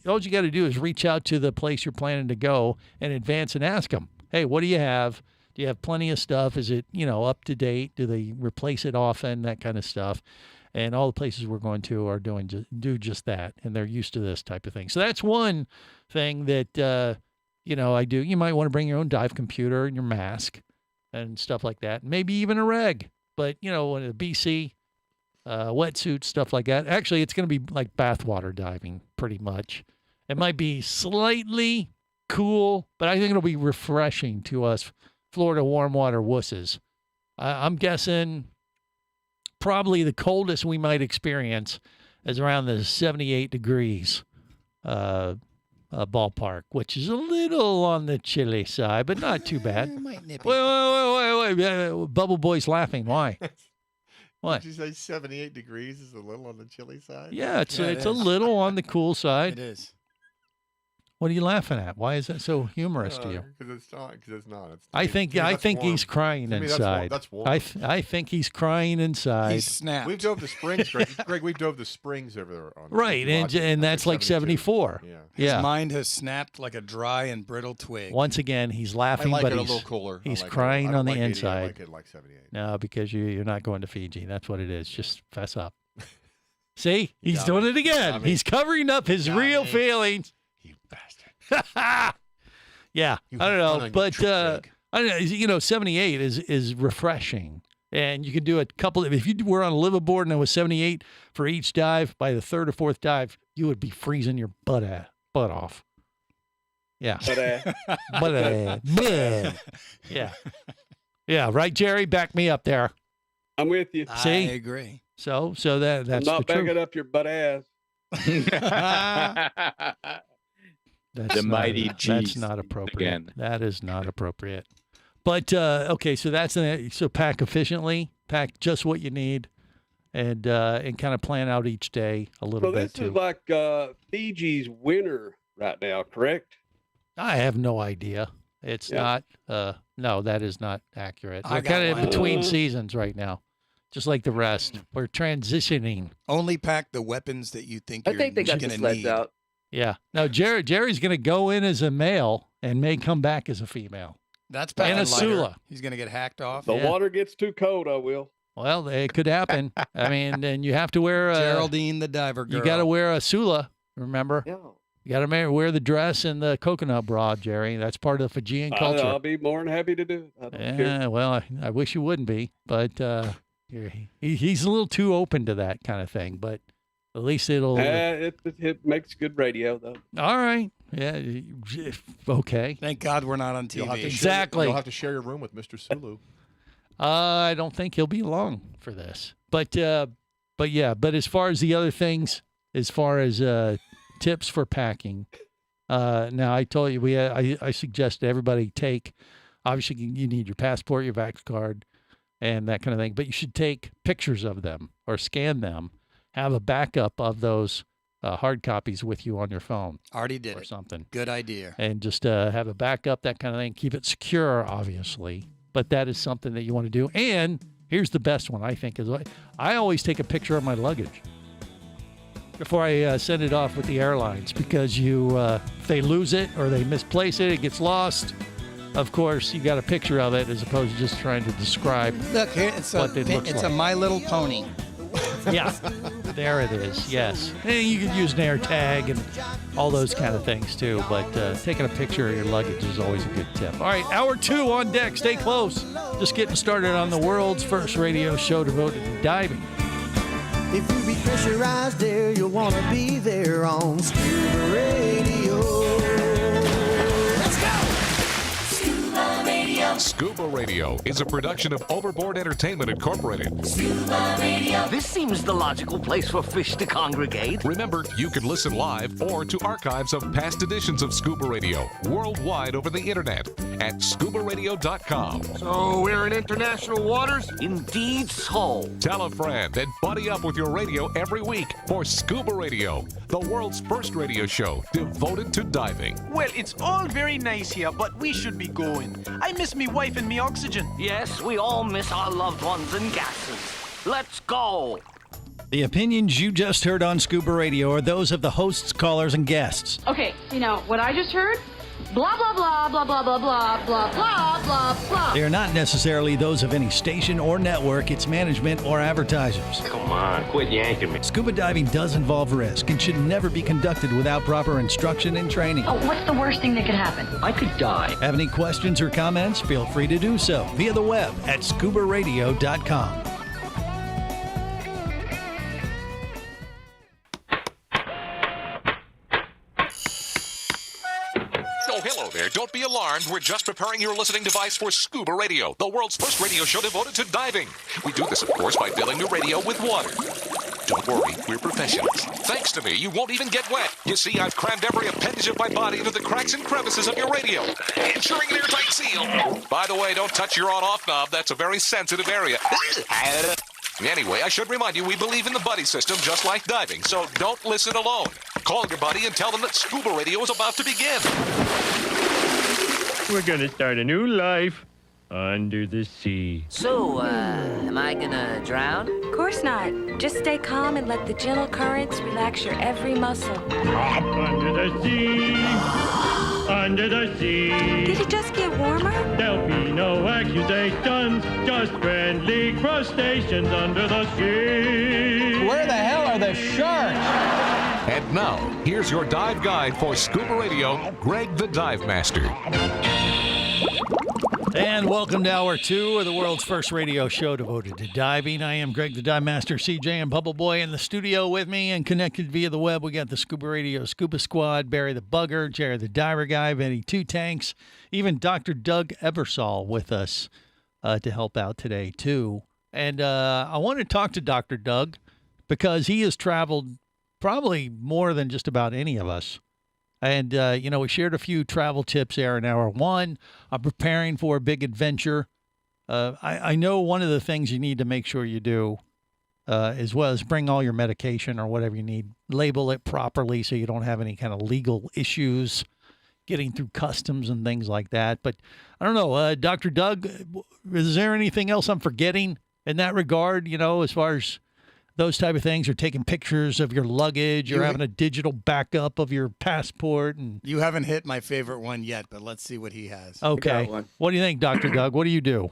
all you got to do is reach out to the place you're planning to go in advance and ask them, hey, what do you have? Do you have plenty of stuff? Is it, up to date? Do they replace it often? That kind of stuff. And all the places we're going to are do just that, and they're used to this type of thing. So that's one thing that, I do. You might want to bring your own dive computer and your mask and stuff like that. Maybe even a reg. But, a BC, wetsuit, stuff like that. Actually, it's going to be like bathwater diving, pretty much. It might be slightly cool, but I think it'll be refreshing to us Florida warm water wusses. I'm guessing probably the coldest we might experience is around the 78 degrees ballpark, which is a little on the chilly side, but not too bad. Wait. Bubble Boy's laughing. Why? What? Did you say 78 degrees is a little on the chilly side? Yeah, it's a little on the cool side. It is. What are you laughing at? Why is that so humorous to you? Because it's not. I think he's crying inside. That's warm. I think he's crying inside. He's snapped. We've dove the springs, Greg. We've dove the springs over there. Right, and that's like 74. Yeah. His mind has snapped like a dry and brittle twig. Once again, he's laughing, but he's a little cooler. He's crying on the inside. I like it like 78. No, because you're not going to Fiji. That's what it is. Just fess up. See, he's doing it again. He's covering up his real feelings. You bastard. Yeah, I don't know, but I don't know. 78 is refreshing. And you could do a couple if you were on a liveaboard and it was 78 for each dive, by the third or fourth dive, you would be freezing your butt off. Yeah. Yeah. Yeah, right, Jerry? Back me up there. I'm with you. See? I agree. So that's I'm not the truth. backing up your butt ass. That's The not- mighty That's G's not appropriate. again. That is not appropriate. But okay, so so pack efficiently, pack just what you need, and kind of plan out each day a little So bit this too. is like Fiji's winter right now, correct? I have no idea. It's Yeah. not. No, that is not accurate. I We're got kind of in one. between seasons right now, just like the rest. We're transitioning. Only pack the weapons that you think I you're think they got the going to sleds need. out. Yeah. Now Jerry's going to go in as a male and may come back as a female. That's And packing a lighter. Sula. He's going to get hacked off. The Yeah. water gets too cold, I will. Well, it could happen. I mean, then you have to wear Geraldine, the diver girl. You got to wear a Sula. Remember? Yeah. You got to wear the dress and the coconut bra, Jerry. That's part of the Fijian culture. I'll be more than happy to do it. I don't care. Yeah, well, I wish you wouldn't be, but he's a little too open to that kind of thing. But at least it'll. It makes good radio, though. All right. Yeah. Okay. Thank God we're not on TV. You'll have to Exactly. You'll have to share your room with Mr. Sulu. I don't think he'll be long for this. But yeah. But as far as the other things, as far as tips for packing, now I told you I suggest everybody take. Obviously, you need your passport, your Vax card, and that kind of thing. But you should take pictures of them or scan them. Have a backup of those hard copies with you on your phone. Already did or it. something. Good idea. And just have a backup, that kind of thing. Keep it secure, obviously. But that is something that you want to do. And here's the best one, I think, is I always take a picture of my luggage before I send it off with the airlines, because if they lose it or they misplace it, it gets lost. Of course, you got a picture of it as opposed to just trying to describe Look, here it's what it looks it's like. a My Little Pony. Yeah, there it is. Yes, and you could use an air tag and all those kind of things too. But taking a picture of your luggage is always a good tip. All right, hour 2 on deck. Stay close. Just getting started on the world's first radio show devoted to diving. If you be pressurized there, you'll want to be there on Scuba Radio. Let's go! Scuba Radio. Scuba Radio is a production of Overboard Entertainment Incorporated. Scuba Radio. This seems the logical place for fish to congregate. Remember, you can listen live or to archives of past editions of Scuba Radio worldwide over the internet at ScubaRadio.com. So we're in international waters? Indeed so. Tell a friend and buddy up with your radio every week for Scuba Radio, the world's first radio show devoted to diving. Well, it's all very nice here, but we should be going. I miss me wife and me oxygen. Yes, we all miss our loved ones and gases. Let's go. The opinions you just heard on Scuba Radio are those of the hosts, callers, and guests. Okay, what I just heard? Blah, blah, blah, blah, blah, blah, blah, blah, blah, blah, blah. They are not necessarily those of any station or network, its management, or advertisers. Come on, quit yanking me. Scuba diving does involve risk and should never be conducted without proper instruction and training. Oh, what's the worst thing that could happen? I could die. Have any questions or comments? Feel free to do so via the web at ScubaRadio.com. Oh, hello there. Don't be alarmed. We're just preparing your listening device for Scuba Radio, the world's first radio show devoted to diving. We do this, of course, by filling your radio with water. Don't worry, we're professionals. Thanks to me, you won't even get wet. You see, I've crammed every appendage of my body into the cracks and crevices of your radio, ensuring an airtight seal. By the way, don't touch your on-off knob. That's a very sensitive area. Anyway, I should remind you, we believe in the buddy system just like diving, so don't listen alone. Call your buddy and tell them that Scuba Radio is about to begin. We're gonna start a new life under the sea. So, am I gonna drown? Of course not. Just stay calm and let the gentle currents relax your every muscle. Under the sea. Under the sea. Did it just get warmer? There'll be no accusations, just friendly crustaceans under the sea. Where the hell are the sharks? And now, here's your dive guide for Scuba Radio, Greg the Dive Master. And welcome to Hour 2 of the world's first radio show devoted to diving. I am Greg the Dive Master, CJ and Bubble Boy in the studio with me, and connected via the web. We got the Scuba Radio Scuba Squad, Barry the Bugger, Jerry the Diver Guy, Vinny Two Tanks, even Dr. Doug Eversole with us to help out today, too. And I want to talk to Dr. Doug because he has traveled probably more than just about any of us. And, we shared a few travel tips there in Hour 1. I'm preparing for a big adventure. I know one of the things you need to make sure you do, as well as bring all your medication or whatever you need, label it properly so you don't have any kind of legal issues getting through customs and things like that. But I don't know, Dr. Doug, is there anything else I'm forgetting in that regard, as far as those type of things, or taking pictures of your luggage, or having a digital backup of your passport? And you haven't hit my favorite one yet, but let's see what he has. Okay. What do you think, Dr. Doug? What do you do?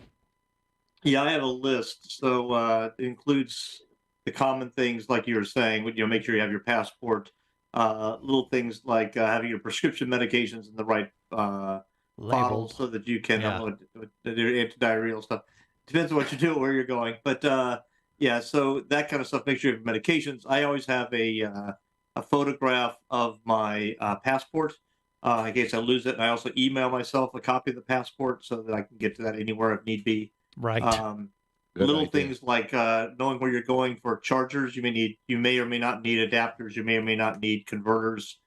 Yeah, I have a list. So it includes the common things like you were saying. Make sure you have your passport. Little things like having your prescription medications in the right bottle so that you can do antidiarrheal stuff. Depends on what you do, where you're going, but. Yeah, so that kind of stuff. Make sure you have medications. I always have a photograph of my passport in case I lose it, and I also email myself a copy of the passport so that I can get to that anywhere if need be. Right. Little things like knowing where you're going for chargers. You may or may not need adapters. You may or may not need converters.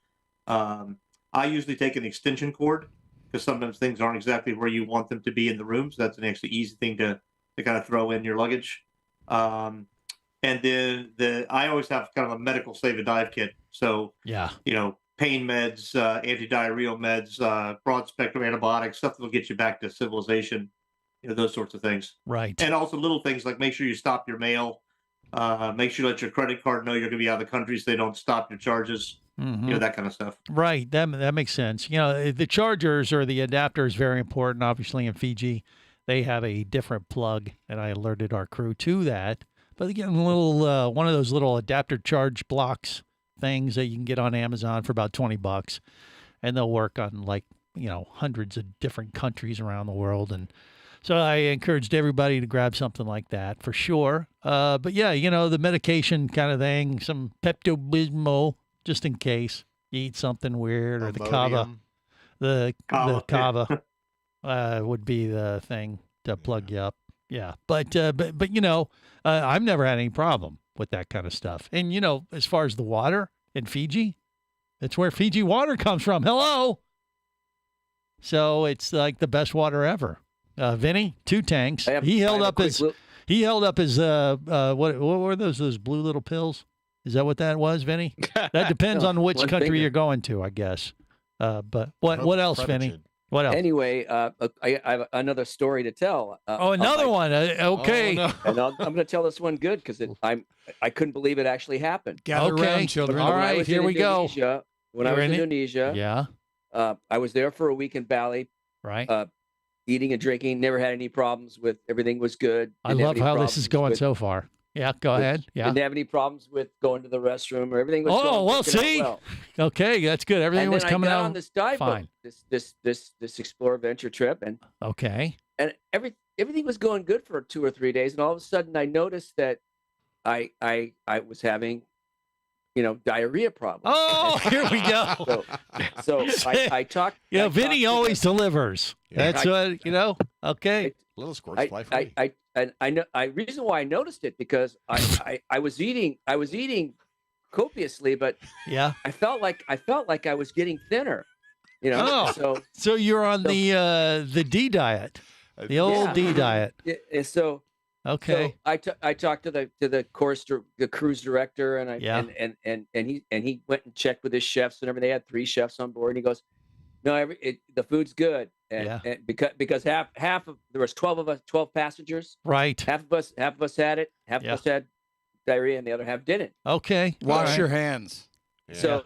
I usually take an extension cord because sometimes things aren't exactly where you want them to be in the room. So that's an actually easy thing to kind of throw in your luggage. And then I always have kind of a medical save a dive kit. So, pain meds, antidiarrheal meds, broad spectrum antibiotics, stuff that'll get you back to civilization, those sorts of things. Right. And also little things like make sure you stop your mail, make sure you let your credit card know you're going to be out of the country so they don't stop your charges, that kind of stuff. Right. That makes sense. The chargers or the adapter is very important, obviously, in Fiji. They have a different plug, and I alerted our crew to that. But again, one of those little adapter charge blocks things that you can get on Amazon for about $20, and they'll work on hundreds of different countries around the world. And so I encouraged everybody to grab something like that for sure. But yeah, the medication kind of thing, some Pepto-Bismol just in case you eat something weird, or the kava, the kava. Would be the thing to plug you up. Yeah. But I've never had any problem with that kind of stuff. And, as far as the water in Fiji, it's where Fiji water comes from. Hello. So it's like the best water ever. Vinny, Two Tanks. He held up his what were those blue little pills? Is that what that was, Vinny? That depends on which country you're going to, I guess. But what else, Vinny? What else? Anyway, I have another story to tell. Another one. Okay. Oh, no. And I'm going to tell this one good because I couldn't believe it actually happened. Gather around, children. All right, here we go. When I was in Indonesia, I was there for a week in Bali. Right. Eating and drinking, never had any problems with. Everything was good. I love how this is going so far. Yeah, go ahead. Yeah. Didn't have any problems with going to the restroom or everything was see. well. Okay, that's good. Everything was coming out on this dive fine. Boat, this Explore Venture trip, and everything was going good for 2 or 3 days, and all of a sudden I noticed that I was having diarrhea problems. Oh, here we go. So I talked. Vinny always delivers. That's what Okay. Little squirts fly free. I know. Reason why I noticed it because I was eating copiously, but I felt like I was getting thinner. So you're on the D diet, the old D diet. So okay. So I talked to the cruise director, and he went and checked with his chefs and everything. They had 3 chefs on board, and he goes, "No, the food's good." And because half of there was 12 passengers. Right. Half of us had it. Half of us had diarrhea, and the other half didn't. Okay. Wash your hands. Yeah.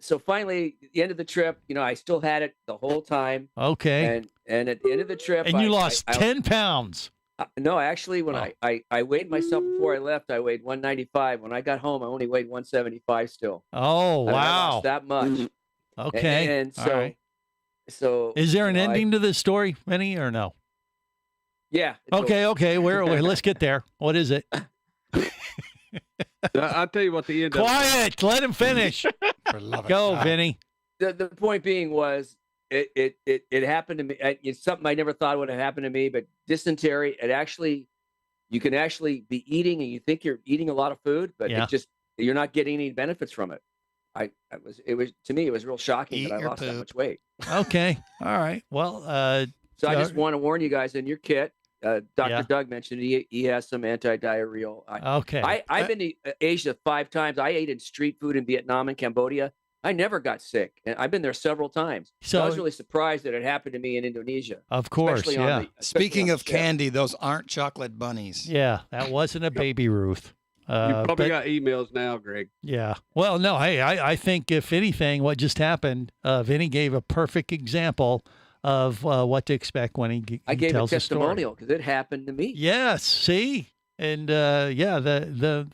So finally, at the end of the trip, I still had it the whole time. Okay. And at the end of the trip, and you lost 10 pounds. No, actually, when I weighed myself before I left, I weighed 195. When I got home, I only weighed 175 still. Oh, wow. I lost that much. Okay. And so, right. So is there an ending to this story, Vinny, or no? Yeah. Okay. Where? Let's get there. What is it? I'll tell you what the end. Quiet. Let him finish. Go, Vinny. The point being was it happened to me. It's something I never thought would have happened to me, but dysentery. You can actually be eating, and you think you're eating a lot of food, but you're not getting any benefits from it. To me, it was real shocking that I lost that much weight. Okay. All right. Well, so I just want to warn you guys in your kit. Dr. Doug mentioned he has some anti-diarrheal. Okay. I've been to Asia 5 times. I ate in street food in Vietnam and Cambodia. I never got sick, and I've been there several times. So I was really surprised that it happened to me in Indonesia. Of course, Speaking of candy, those aren't chocolate bunnies. Yeah, that wasn't a Baby Ruth. You probably got emails now, Greg. Yeah. Well, no, hey, I think if anything, what just happened, Vinny gave a perfect example of what to expect when he tells the story. I gave a testimonial because it happened to me. Yes. See? And the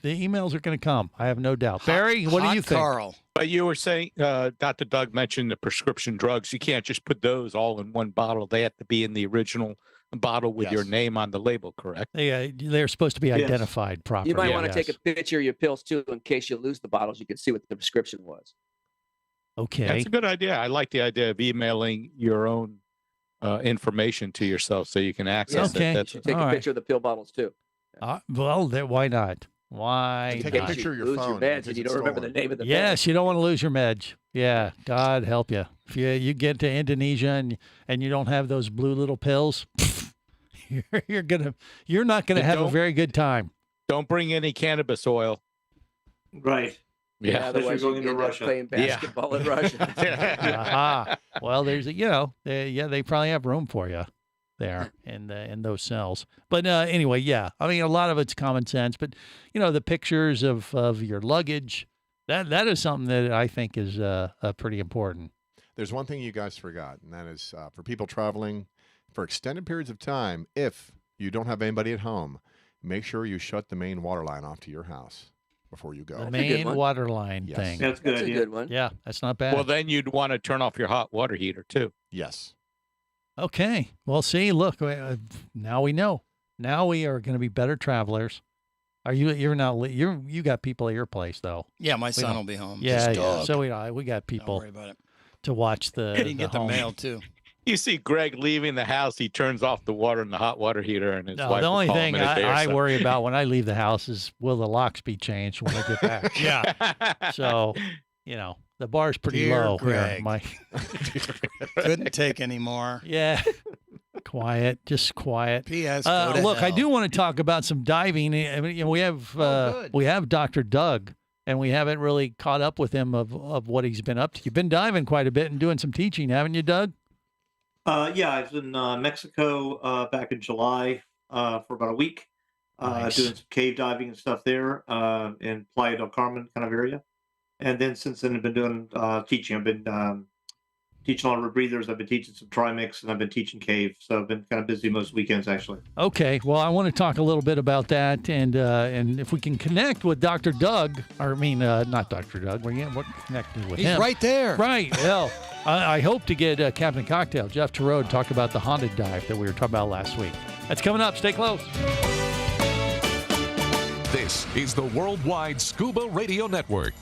emails are going to come. I have no doubt. Barry, what do you think? Carl. But you were saying, Dr. Doug mentioned the prescription drugs. You can't just put those all in one bottle. They have to be in the original bottle with your name on the label, correct? They're supposed to be identified properly. You might want to take a picture of your pills, too, in case you lose the bottles. You can see what the prescription was. Okay. That's a good idea. I like the idea of emailing your own information to yourself so you can access it. You should take a picture of the pill bottles, too. Well, why not? Why take not? a picture of your lose phone. Your meds and you don't remember the name of the Yes, you don't want to lose your meds. Yeah, God help you. If you get to Indonesia and you don't have those blue little pills, you're not gonna have a very good time. Don't bring any cannabis oil. Right. Yeah, otherwise you're going into Russia. Playing basketball in Russia. Well, there's they probably have room for you there in those cells. But anyway, I mean, a lot of it's common sense, but the pictures of your luggage, that is something that I think is pretty important. There's one thing you guys forgot, and that is for people traveling for extended periods of time, if you don't have anybody at home, make sure you shut the main water line off to your house before you go. The main water line thing. That's good. That's a good one. Yeah, that's not bad. Well, then you'd want to turn off your hot water heater too. Yes. Okay. Well, see, look, now we know. Now we are going to be better travelers. Are you? You got people at your place though. Yeah, my son will be home. Yeah. So we got people. Don't worry about it. To watch the. You can get the mail too. You see Greg leaving the house, he turns off the water in the hot water heater, and his wife the only will call him thing in a day or I so. worry about when I leave the house is will the locks be changed when I get back? Yeah. So, the bar's pretty Dear low Greg. here. Couldn't take any more. Yeah. Quiet, just quiet. P.S. Look, I do want to talk about some diving. I mean, we have Dr. Doug, and we haven't really caught up with him of what he's been up to. You've been diving quite a bit and doing some teaching, haven't you, Doug? Yeah, I was in Mexico back in July for about a week, Nice. doing some cave diving and stuff there in Playa del Carmen kind of area. And then since then, I've been doing teaching. I've been teaching a lot of rebreathers. I've been teaching some trimix, and I've been teaching cave. So I've been kind of busy most weekends, actually. Okay, well, I want to talk a little bit about that, and if we can connect with Dr. Doug, not Dr. Doug, we're connected with him. He's right there. Right, well, I hope to get Captain Cocktail, Jeff Terode, to talk about the haunted dive that we were talking about last week. That's coming up. Stay close. This is the Worldwide Scuba Radio Network.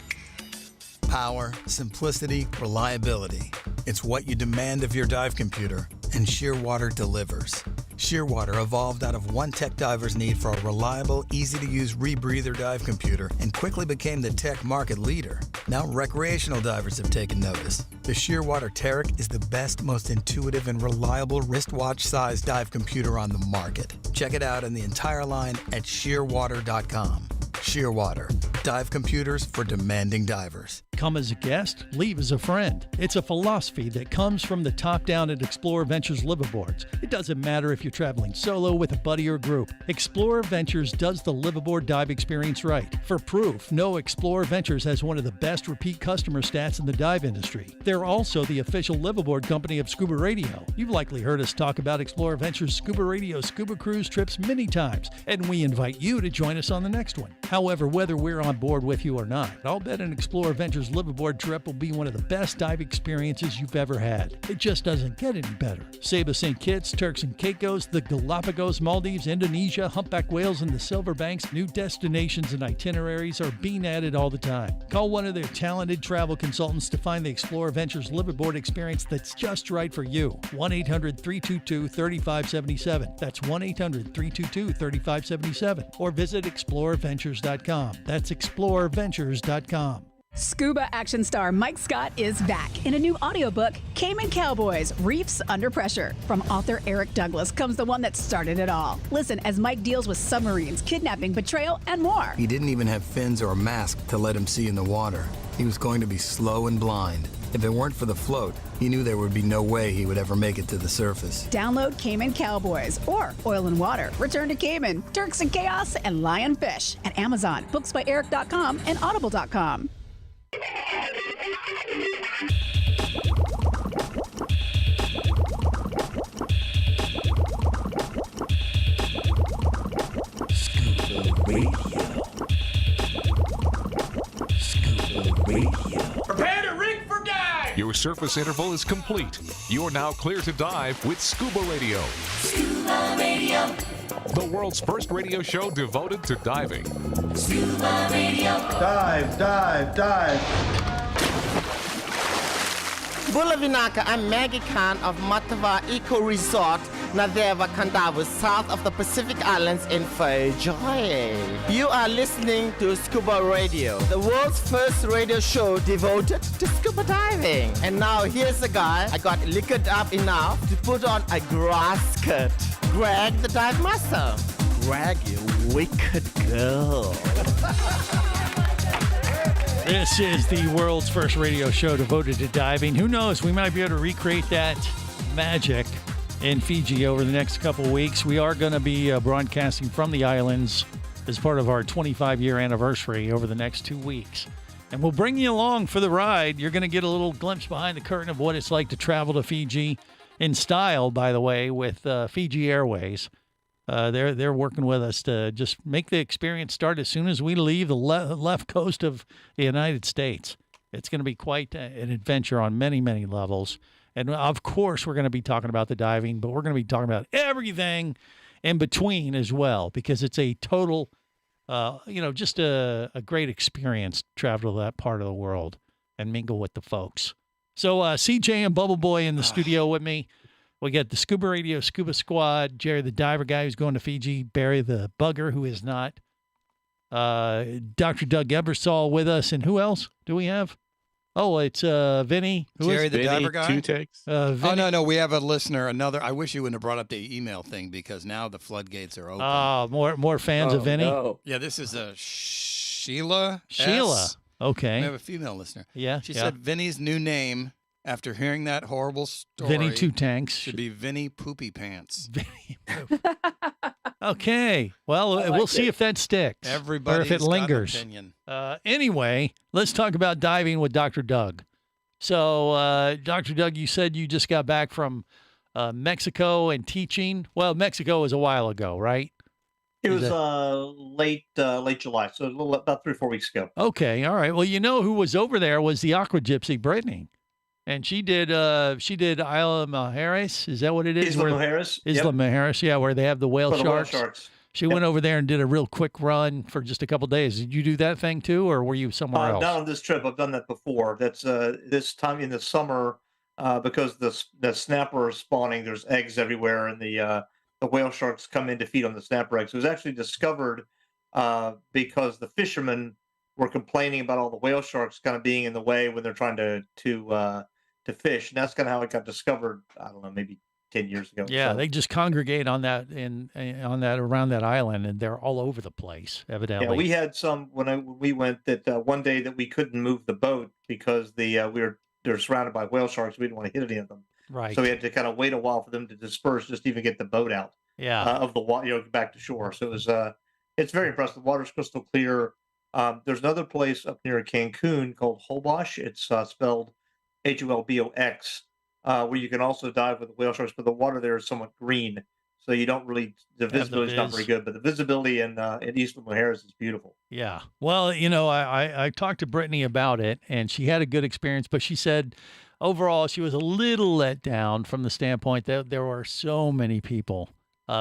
Power, simplicity, reliability. It's what you demand of your dive computer, and Shearwater delivers. Shearwater evolved out of one tech diver's need for a reliable, easy-to-use rebreather dive computer and quickly became the tech market leader. Now recreational divers have taken notice. The Shearwater Taric is the best, most intuitive, and reliable wristwatch-sized dive computer on the market. Check it out in the entire line at shearwater.com. Shearwater, dive computers for demanding divers. Come as a guest, leave as a friend. It's a philosophy that comes from the top down at Explorer Ventures liveaboards. It doesn't matter if you're traveling solo with a buddy or group. Explorer Ventures does the liveaboard dive experience right. For proof, know Explorer Ventures has one of the best repeat customer stats in the dive industry. They're also the official liveaboard company of Scuba Radio. You've likely heard us talk about Explorer Ventures Scuba Radio scuba cruise trips many times, and we invite you to join us on the next one. However, whether we're on board with you or not, I'll bet an Explorer Ventures liveaboard trip will be one of the best dive experiences you've ever had. It just doesn't get any better. Saba St. Kitts, Turks and Caicos, the Galapagos, Maldives, Indonesia, humpback whales, and the Silver Banks, new destinations and itineraries are being added all the time. Call one of their talented travel consultants to find the Explorer Ventures liveaboard experience that's just right for you. 1-800-322-3577. That's 1-800-322-3577. Or visit explorerventures.com. That's explorerventures.com. Scuba action star Mike Scott is back in a new audiobook, Cayman Cowboys, Reefs Under Pressure. From author Eric Douglas comes the one that started it all. Listen as Mike deals with submarines, kidnapping, betrayal, and more. He didn't even have fins or a mask to let him see in the water. He was going to be slow and blind. If it weren't for the float, he knew there would be no way he would ever make it to the surface. Download Cayman Cowboys or Oil and Water, Return to Cayman, Turks and Chaos, and Lionfish at Amazon, booksbyeric.com, and audible.com. Prepare to rig for dive! Your surface interval is complete. You're now clear to dive with Scuba Radio. Scuba Radio. The world's first radio show devoted to diving. Scuba Radio. Dive, dive, dive. Bulavinaka, I'm Maggie Khan of Matava Eco Resort, Nadeva Kandavu, south of the Pacific Islands in Fiji. You are listening to Scuba Radio, the world's first radio show devoted to scuba diving. And now here's a guy I got liquored up enough to put on a grass skirt. Greg the Dive Master. Greg, you wicked girl. This is the world's first radio show devoted to diving. Who knows? We might be able to recreate that magic in Fiji over the next couple of weeks. We are going to be broadcasting from the islands as part of our 25-year anniversary over the next 2 weeks. And we'll bring you along for the ride. You're going to get a little glimpse behind the curtain of what it's like to travel to Fiji in style, by the way, with Fiji Airways. They're working with us to just make the experience start as soon as we leave the left coast of the United States. It's going to be quite an adventure on many, many levels. And, of course, we're going to be talking about the diving, but we're going to be talking about everything in between as well, because it's a total, just a great experience to travel to that part of the world and mingle with the folks. So CJ and Bubble Boy in the studio with me. We got the Scuba Radio Scuba Squad, Jerry the diver guy who's going to Fiji, Barry the bugger who is not, Dr. Doug Ebersol with us, and who else do we have? Oh, it's Vinny. Jerry the diver guy? Two takes. Oh, no, we have a listener, another. I wish you wouldn't have brought up the email thing because now the floodgates are open. Oh, more fans of Vinny? No. Yeah, this is a Sheila. Sheila. S. Okay. We have a female listener. Yeah. She said Vinny's new name, after hearing that horrible story, Vinny Two Tanks, should be Vinny Poopy Pants. Vinny Poop. Okay. Well, we'll see if that sticks. Everybody, or if it lingers. Got an opinion. Anyway, let's talk about diving with Dr. Doug. So, Dr. Doug, you said you just got back from Mexico and teaching. Well, Mexico was a while ago, right? It was late July, so about 3 or 4 weeks ago. Okay, all right. Well, you know who was over there was the Aqua Gypsy Brittany. And she did Isla Mujeres. Is that what it is? Isla Mujeres. Isla Mujeres, yeah, where they have the whale sharks. She went over there and did a real quick run for just a couple of days. Did you do that thing too, or were you somewhere else? Not on this trip. I've done that before. That's this time in the summer because the snapper is spawning. There's eggs everywhere, and the whale sharks come in to feed on the snapper eggs. It was actually discovered because the fishermen were complaining about all the whale sharks kind of being in the way when they're trying to fish, and that's kind of how it got discovered. I don't know, maybe 10 years ago. Yeah, so. They just congregate on that around that island, and they're all over the place. Evidently, yeah. We had some when we went that one day that we couldn't move the boat because they're surrounded by whale sharks. We didn't want to hit any of them, right? So we had to kind of wait a while for them to disperse, just to even get the boat out. Yeah, of the water, back to shore. So it was it's very impressive. The water's crystal clear. There's another place up near Cancun called Holbox. It's spelled Hulbox, where you can also dive with the whale sharks, but the water there is somewhat green. so you don't really the visibility is not very good. But the visibility in Eastland Harris is beautiful. Yeah. Well, I talked to Brittany about it, and she had a good experience, but she said overall she was a little let down from the standpoint that there were so many people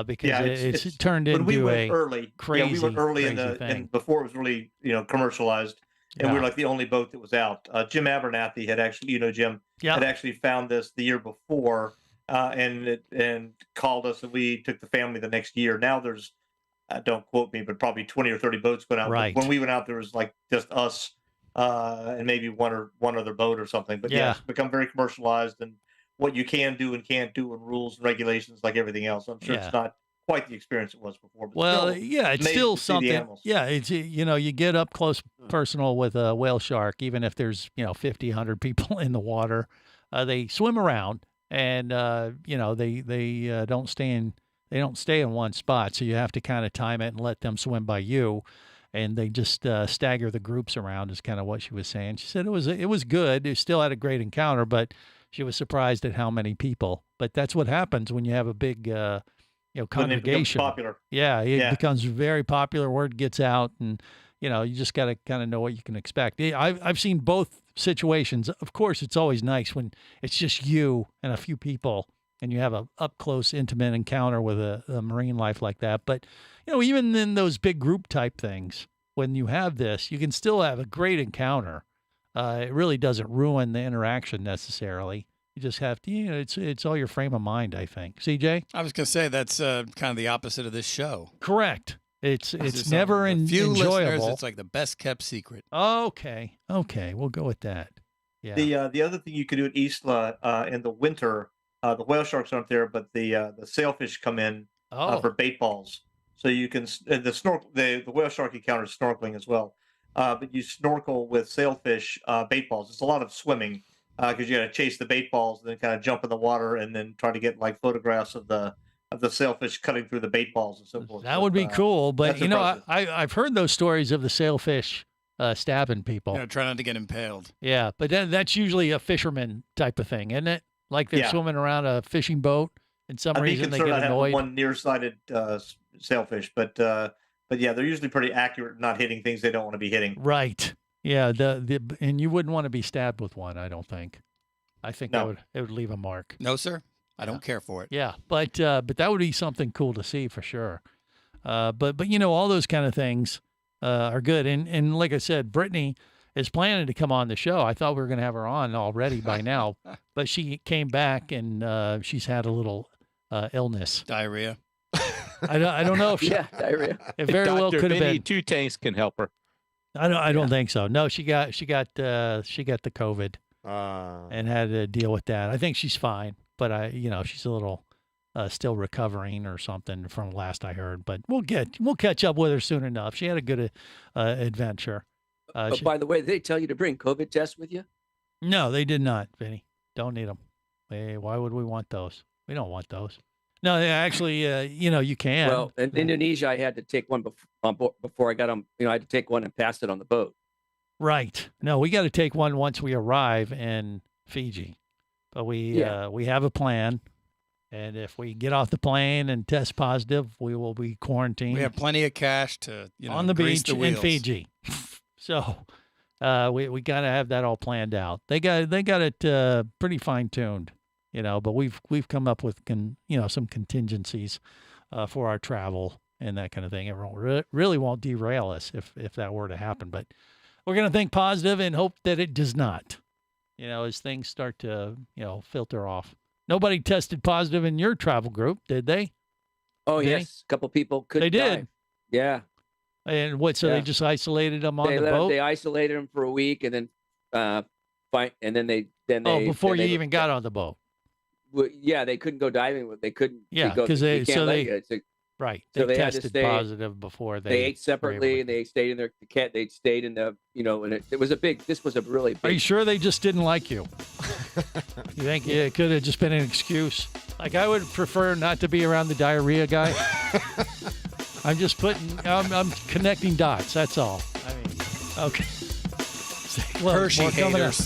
because it's turned into we went crazy. Yeah, we went early thing. before it was really commercialized, and we were like the only boat that was out. Jim Abernathy had actually, Jim had actually found this the year before, and called us, and we took the family the next year. Now there's, don't quote me, but probably 20 or 30 boats going out. Right. But when we went out, there was like just us and maybe one other boat or something. But yeah, it's become very commercialized, and what you can do and can't do, and rules and regulations like everything else. I'm sure it's not quite the experience it was before. But it's still something. Yeah, it's you get up close personal with a whale shark, even if there's 50, 100 people in the water. They swim around, and they don't stay in one spot, so you have to kind of time it and let them swim by you, and they just stagger the groups around. Is kind of what she was saying. She said it was good. It still had a great encounter, but she was surprised at how many people. But that's what happens when you have a big congregation. Popular. Yeah, it becomes very popular. Word gets out, and you just got to kind of know what you can expect. I've seen both situations. Of course, it's always nice when it's just you and a few people, and you have a up close, intimate encounter with a marine life like that. But even in those big group type things, when you have this, you can still have a great encounter. It really doesn't ruin the interaction necessarily. You just have to, it's all your frame of mind, I think. CJ? I was going to say that's kind of the opposite of this show. Correct. It's never enjoyable. Listeners, it's like the best kept secret. Okay, we'll go with that. Yeah. The other thing you could do at Isla in the winter, the whale sharks aren't there, but the sailfish come in for bait balls. So you can the whale shark encounters snorkeling as well. But you snorkel with sailfish bait balls. It's a lot of swimming because you got to chase the bait balls and then kind of jump in the water and then try to get like photographs of the sailfish cutting through the bait balls and so forth. That would be cool, but I've heard those stories of the sailfish stabbing people. Try not to get impaled. Yeah, but then that's usually a fisherman type of thing, isn't it? Like they're swimming around a fishing boat, and some reason they get annoyed. Have one nearsighted sailfish, but yeah, they're usually pretty accurate, not hitting things they don't want to be hitting. Right. Yeah. And you wouldn't want to be stabbed with one, I don't think. I think it would leave a mark. No, sir. I don't care for it. Yeah, but that would be something cool to see for sure. But all those kind of things are good. And like I said, Brittany is planning to come on the show. I thought we were going to have her on already by now, but she came back and she's had a little illness. Diarrhea. I don't know if she, diarrhea. It very well could have been. 2 tanks can help her. I don't think so. No, she got the COVID and had to deal with that. I think she's fine, but she's a little still recovering or something from last I heard. But we'll catch up with her soon enough. She had a good adventure. By the way, did they tell you to bring COVID tests with you? No, they did not, Vinny. Don't need them. Hey, why would we want those? We don't want those. No, actually, you can. Well, in Indonesia, I had to take one before I got them. I had to take one and pass it on the boat. Right. No, we got to take one once we arrive in Fiji. But we have a plan. And if we get off the plane and test positive, we will be quarantined. We have plenty of cash to on the beach in Fiji. So we got to have that all planned out. They got it pretty fine tuned. But we've come up with some contingencies for our travel and that kind of thing. It really won't derail us if that were to happen. But we're going to think positive and hope that it does not. As things start to filter off. Nobody tested positive in your travel group, did they? Oh yes, a couple people couldn't. They did. Dive. Yeah. And what? So they just isolated them on the boat. They isolated them for a week, and then before you even got on the boat. Well, yeah, they couldn't go diving. They couldn't. Yeah, because they right. So they tested had to positive before they ate separately. And they stayed in their cat. They stayed in the and it was a big. This was a really big. Are you sure they just didn't like you? You think it could have just been an excuse? Like I would prefer not to be around the diarrhea guy. I'm just I'm connecting dots. That's all. I mean, okay. Hershey haters.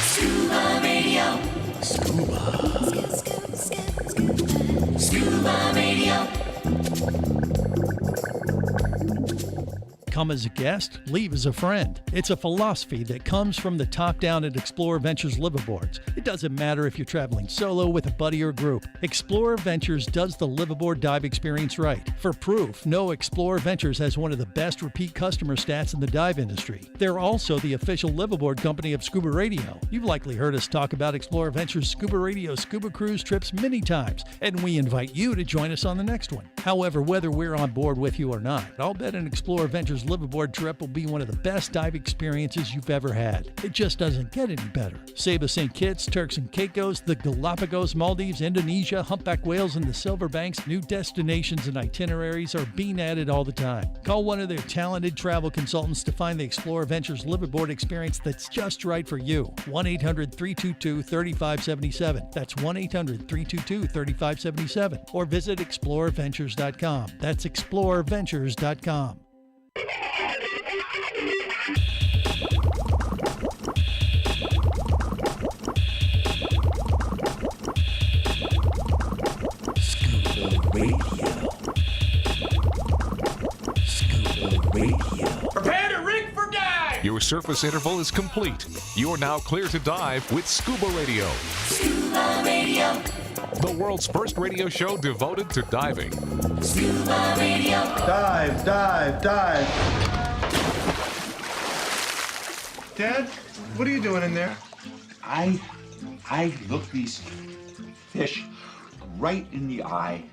Scuba Radio. Scuba Radio. Come as a guest, leave as a friend. It's a philosophy that comes from the top down at Explorer Ventures liveaboards. It doesn't matter if you're traveling solo with a buddy or group. Explorer Ventures does the liveaboard dive experience right. For proof, know Explorer Ventures has one of the best repeat customer stats in the dive industry. They're also the official liveaboard company of Scuba Radio. You've likely heard us talk about Explorer Ventures Scuba Radio scuba cruise trips many times, and we invite you to join us on the next one. However, whether we're on board with you or not, I'll bet an Explorer Ventures liveaboard trip will be one of the best dive experiences you've ever had. It just doesn't get any better. Saba St. Kitts, Turks and Caicos, the Galapagos, Maldives, Indonesia, humpback whales, and the Silver Banks, new destinations and itineraries are being added all the time. Call one of their talented travel consultants to find the Explorer Ventures liveaboard experience that's just right for you. 1-800-322-3577. That's 1-800-322-3577. Or visit explorerventures.com. That's explorerventures.com. Prepare to rig for dive! Your surface interval is complete. You're now clear to dive with Scuba Radio. Scuba Radio. The world's first radio show devoted to diving. Scuba Radio. Dive, dive, dive. Dad, what are you doing in there? I look these fish right in the eye,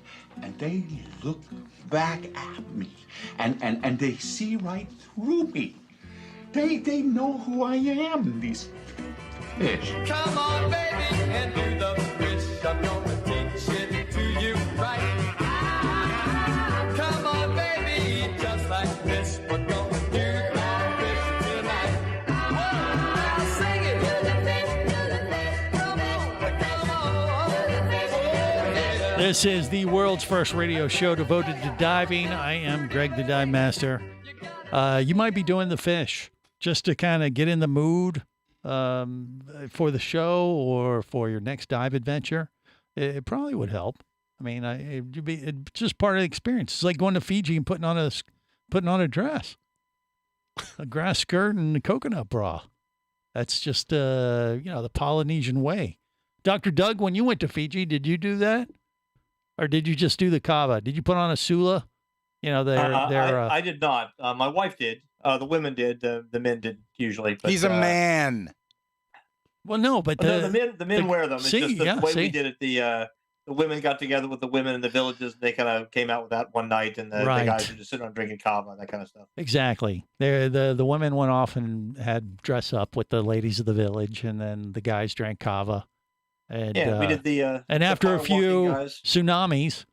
and they look back at me, and they see right through me. They know who I am, these fish. Come on, baby, and do the fish. I'm gonna teach it to you right. Come on, baby, just like this. We're gonna do our fish tonight. Now sing it. Do the fish, come on, come on. Do the fish, This is the world's first radio show devoted to diving. I am Greg the Dive Master. You might be doing the fish just to kind of get in the mood for the show or for your next dive adventure. It probably would help. I mean, it's just part of the experience. It's like going to Fiji and putting on a dress, a grass skirt and a coconut bra. That's just the Polynesian way. Dr. Doug, when you went to Fiji, did you do that? Or did you just do the kava? Did you put on a sula? I did not. My wife did. The women did. The men did usually. But, He's a man. Well, no, but the men wear them. It's just the way we did it. The women got together with the women in the villages. They kind of came out with that one night, and the guys were just sitting around drinking kava, that kind of stuff. Exactly. The women went off and had dress up with the ladies of the village, and then the guys drank kava. And, we did the. And after a few guys. Tsunamis,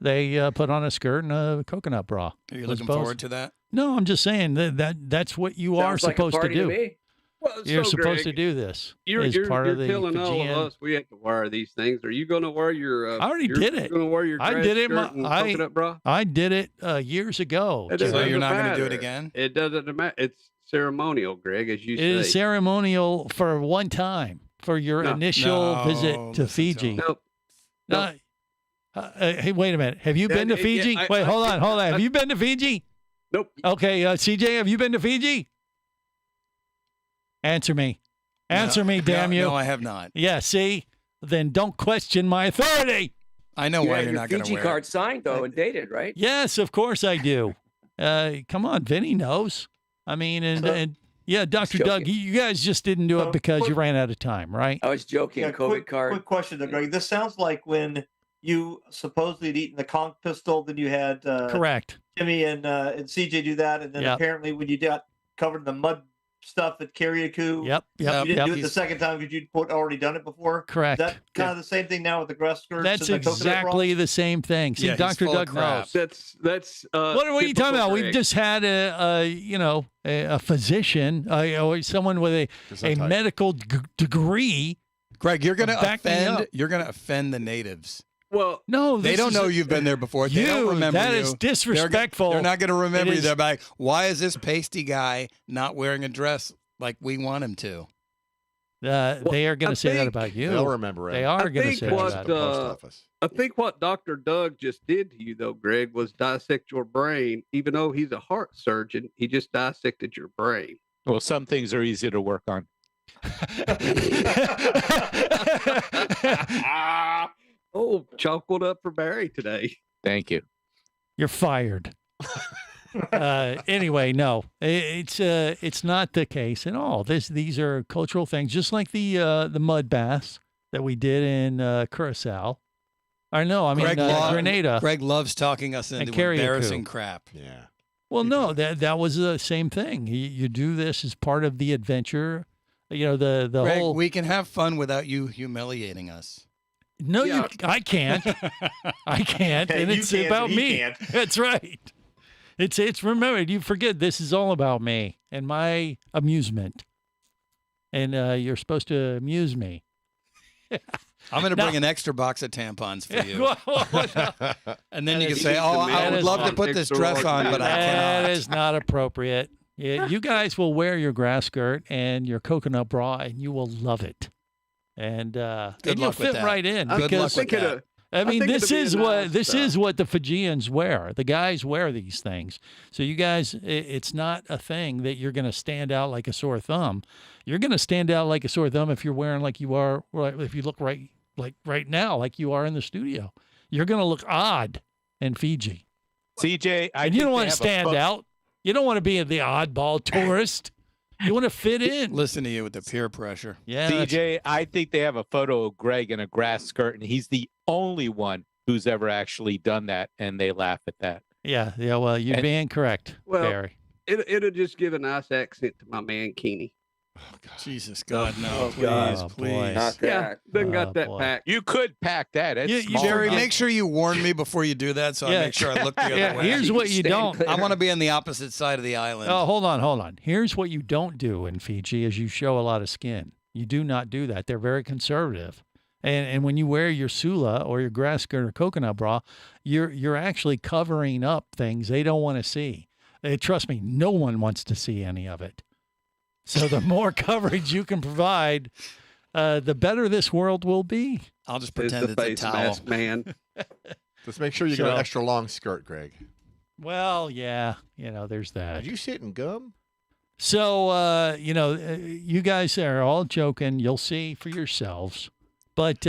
they put on a skirt and a coconut bra. Are you looking forward to that? No, I'm just saying that's what you are supposed to do. me. Well, You're so, supposed Greg, to do this. You're telling all of us we have to wear these things. Are you going to wear your? I already did it. Going to wear your? I did it. Coconut bra. I did it years ago. So you're not going to do it again? It doesn't matter. It's ceremonial, Greg, as you say. It is ceremonial for one time for your initial visit to Fiji. Nope. Hey, wait a minute. Have you been to Fiji? Wait, hold on. Have you been to Fiji? Nope. Okay, CJ, have you been to Fiji? Answer me. Answer me, damn you. No, I have not. Yeah, see? Then don't question my authority. I know why you're not going to Fiji wear card it. signed, though, and dated, right? Yes, of course I do. Come on, Vinny knows. I mean, and yeah, Dr. Doug, you guys just didn't do it because you ran out of time, right? I was joking. Yeah, COVID card. Quick question, though, Greg. This sounds like when you supposedly had eaten the conch pistol, then you had Correct. Jimmy and CJ do that, and then apparently when you got covered in the mud stuff at Kiriakou, Yep. you didn't do it the second time because you'd already done it before. Correct. Is that kind of the same thing now with the grass skirts? That's and the exactly the same thing. See, Dr. Doug knows. That's what are you talking about? We've just had a physician, or someone with a medical degree. Greg, you're going to offend. You're going to offend the natives. Well, no, they don't know you've been there before. They don't remember that you. is disrespectful. They're not going to remember you. It They're like, why is this pasty guy not wearing a dress like we want him to? They are going to say that about you. They'll remember it. They are going to say that about the post office. I think what Dr. Doug just did to you, though, Greg, was dissect your brain. Even though he's a heart surgeon, he just dissected your brain. Well, some things are easy to work on. Oh, chocolate up for Barry today. Thank you. You're fired. Anyway, no, it's not the case at all. These are cultural things, just like the mud baths that we did in Curacao. Or no, I mean Grenada. Greg loves talking us into embarrassing crap. Yeah. Well, no, that was the same thing. You do this as part of the adventure. You know, the Greg, whole. We can have fun without you humiliating us. No, I can't. I can't, and it's about me. That's right. It's remember, you forget this is all about me and my amusement, and you're supposed to amuse me. I'm going to bring an extra box of tampons for you. And then you can say, I would love to put this dress on, but I cannot. That is not appropriate. You guys will wear your grass skirt and your coconut bra, and you will love it. And you'll fit right in. Good luck with that. I mean, this is what the Fijians wear. The guys wear these things. So you guys, it's not a thing that you're going to stand out like a sore thumb. You're going to stand out like a sore thumb if you're wearing like you are, if you look right now, like you are in the studio. You're going to look odd in Fiji. CJ, and you don't want to stand out. You don't want to be the oddball tourist. You want to fit in. Listen to you with the peer pressure. Yeah, CJ, I think they have a photo of Greg in a grass skirt, and he's the only one who's ever actually done that, and they laugh at that. Yeah. Well, you're being correct, Barry. It'll just give a nice accent to my man Keeney. Oh, God. Jesus, God, no, please. Not that. Yeah, doesn't got that pack. You could pack that. It's small Jerry, enough. make sure you warn me before you do that, so I make sure I look the other way. Here's what you don't. I want to be on the opposite side of the island. Oh, hold on. Here's what you don't do in Fiji: is you show a lot of skin. You do not do that. They're very conservative. And when you wear your sula or your grass skirt or coconut bra, you're actually covering up things they don't want to see. Trust me, no one wants to see any of it. So the more coverage you can provide, the better this world will be. I'll just pretend it's a towel. Mask man. Just make sure you get an extra long skirt, Greg. Well, yeah, there's that. Did you see it in gum? So, you guys are all joking. You'll see for yourselves. But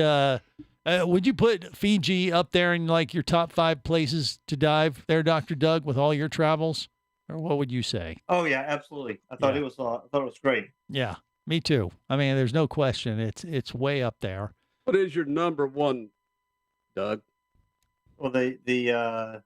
would you put Fiji up there in like your top 5 places to dive there, Dr. Doug, with all your travels? Or what would you say? Oh yeah, absolutely. I thought it was great. Yeah, me too. I mean, there's no question. It's way up there. What is your number one, Doug? Well, the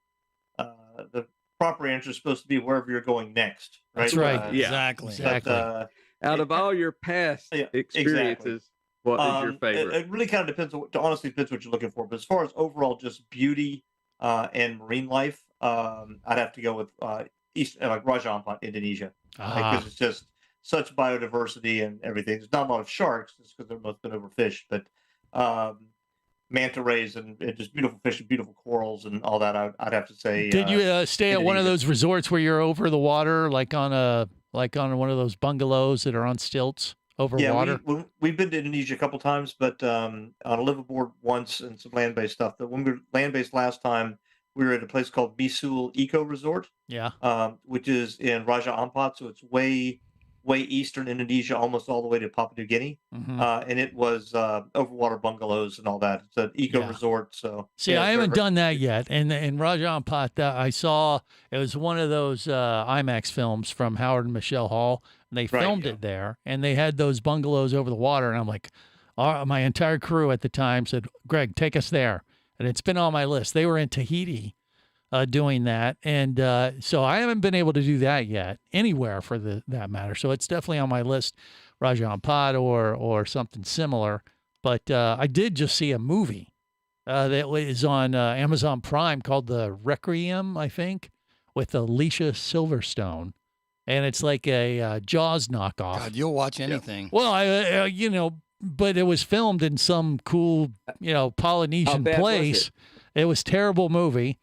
proper answer is supposed to be wherever you're going next. Right? That's right. Exactly. But, out of all your past experiences, what is your favorite? It really kind of depends. Honestly, depends what you're looking for. But as far as overall just beauty and marine life, I'd have to go with like Raja Ampat, Indonesia, because it's just such biodiversity and everything. There's not a lot of sharks, just because they're most been overfished, but manta rays and just beautiful fish and beautiful corals and all that. I'd have to say. Did you stay at one of those resorts where you're over the water, like on one of those bungalows that are on stilts over water? We've been to Indonesia a couple times, but on a liveaboard once and some land-based stuff. But when we were land-based last time, we were at a place called Bisul Eco Resort. Yeah. Which is in Raja Ampat, so it's way eastern Indonesia, almost all the way to Papua New Guinea. Mm-hmm. And it was overwater bungalows and all that. It's an eco resort. So I haven't done that yet. And in Raja Ampat, I saw it was one of those IMAX films from Howard and Michelle Hall, and they filmed it there, and they had those bungalows over the water, and I'm like, my entire crew at the time said, "Greg, take us there." And it's been on my list. They were in Tahiti doing that. And so I haven't been able to do that yet anywhere for that matter. So it's definitely on my list, Raja Ampat or something similar. But I did just see a movie that is on Amazon Prime called The Requiem, I think, with Alicia Silverstone. And it's like a Jaws knockoff. God, you'll watch anything. Well, but it was filmed in some cool, Polynesian place. It was a terrible movie,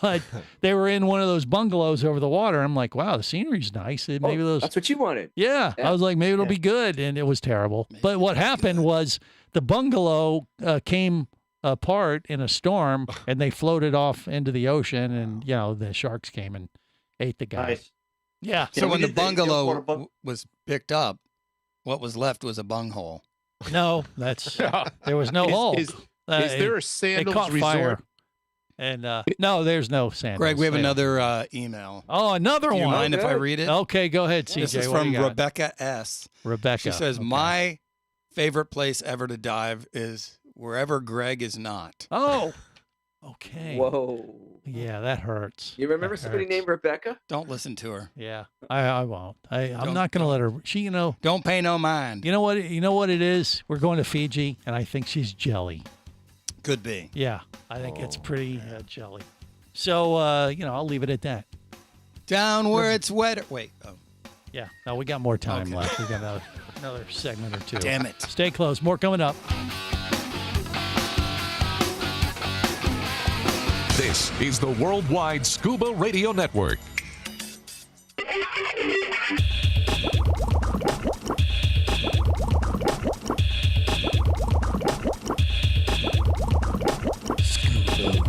but they were in one of those bungalows over the water. I'm like, wow, the scenery's nice. Maybe those. That's what you wanted. Yeah. I was like, maybe it'll be good. And it was terrible. But what happened was the bungalow came apart in a storm and they floated off into the ocean. And, the sharks came and ate the guy. Nice. Yeah. So when the bungalow was picked up, what was left was a bunghole. No, there was no hole. Is there a sandals resort? Fire. And no, there's no sandals. Greg, we have another email. Oh, another one. Do you mind if I read it? Okay, go ahead, CJ. This is from Rebecca S. Rebecca. She says, my favorite place ever to dive is wherever Greg is not. Oh, okay. Whoa. Yeah, that hurts. You remember somebody named Rebecca? Don't listen to her. Yeah, I won't. I'm not going to let her. She, Don't pay no mind. You know what? You know what it is? We're going to Fiji, and I think she's jelly. Could be. Yeah, I think it's pretty jelly. So, I'll leave it at that. Down where it's wetter. Wait. Oh. Yeah. No, we got more time left. We got another segment or two. Damn it. Stay close. More coming up. This is the Worldwide Scuba Radio Network. Scuba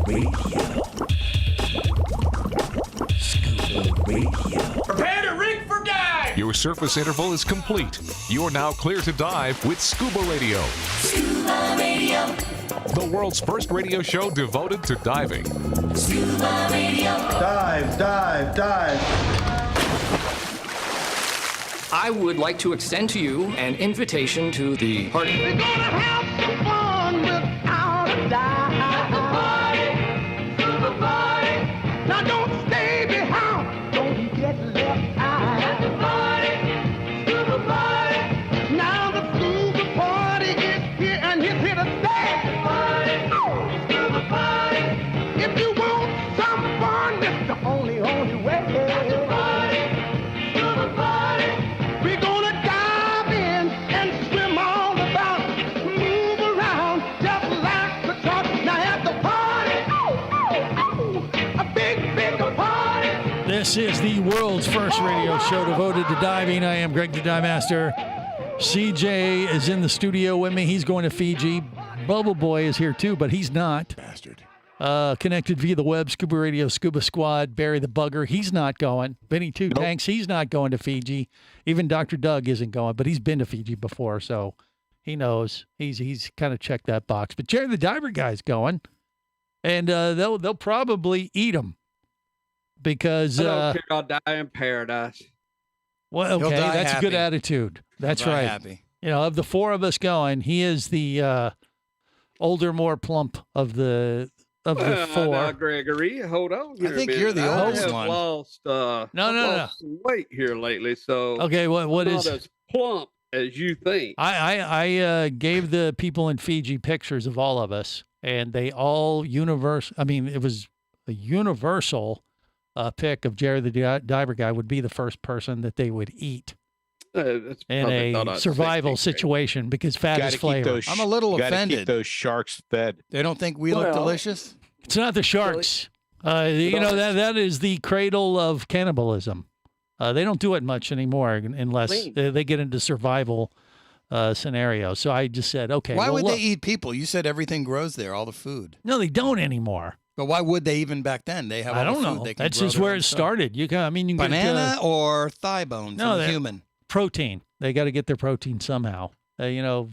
Radio. Prepare to rig for dive! Your surface interval is complete. You're now clear to dive with Scuba Radio. Scuba Radio. The world's first radio show devoted to diving. Scuba Radio. Dive, dive, dive. I would like to extend to you an invitation to the party. We're gonna have some fun without a dive. Scuba party. Now don't stay behind. Don't get left out. Scuba party. Now the scuba party is here and it's here to stay. Scuba party. If you want some fun, it's the only way. Scuba party. We're gonna dive in and swim all about, move around just like the top. Now at the party, a big party. This is the world's first radio show devoted to diving. I am Greg the Dive Master. CJ is in the studio with me. He's going to Fiji. Bubble Boy is here too, but he's not. Bastard. Connected via the web, Scuba Radio, Scuba Squad, Barry the Bugger. He's not going. Benny Two Tanks, he's not going to Fiji. Even Dr. Doug isn't going, but he's been to Fiji before, so he knows. He's kind of checked that box. But Jerry the Diver guy's going, and they'll probably eat him because I don't care. I'll die in paradise. Well, okay, that's a good attitude. That's right. Happy. Of the four of us going, he is the older, more plump of the four. Now, Gregory, hold on. I think you're the oldest one. Lost, lost some weight here lately, so okay. What not is as plump as you think? I gave the people in Fiji pictures of all of us, and they all it was a universal pick of Jerry the Diver guy would be the first person that they would eat. In a survival situation because fat is flavor. I'm a little offended. Keep those sharks fed. They don't think we look delicious? It's not the sharks. That is the cradle of cannibalism. They don't do it much anymore unless they get into survival scenarios. So I just said, okay. Why would they eat people? You said everything grows there, all the food. No, they don't anymore. But why would they even back then? They have. I don't know. That's just where it started. You can banana or thigh bone from human. Protein. They got to get their protein somehow.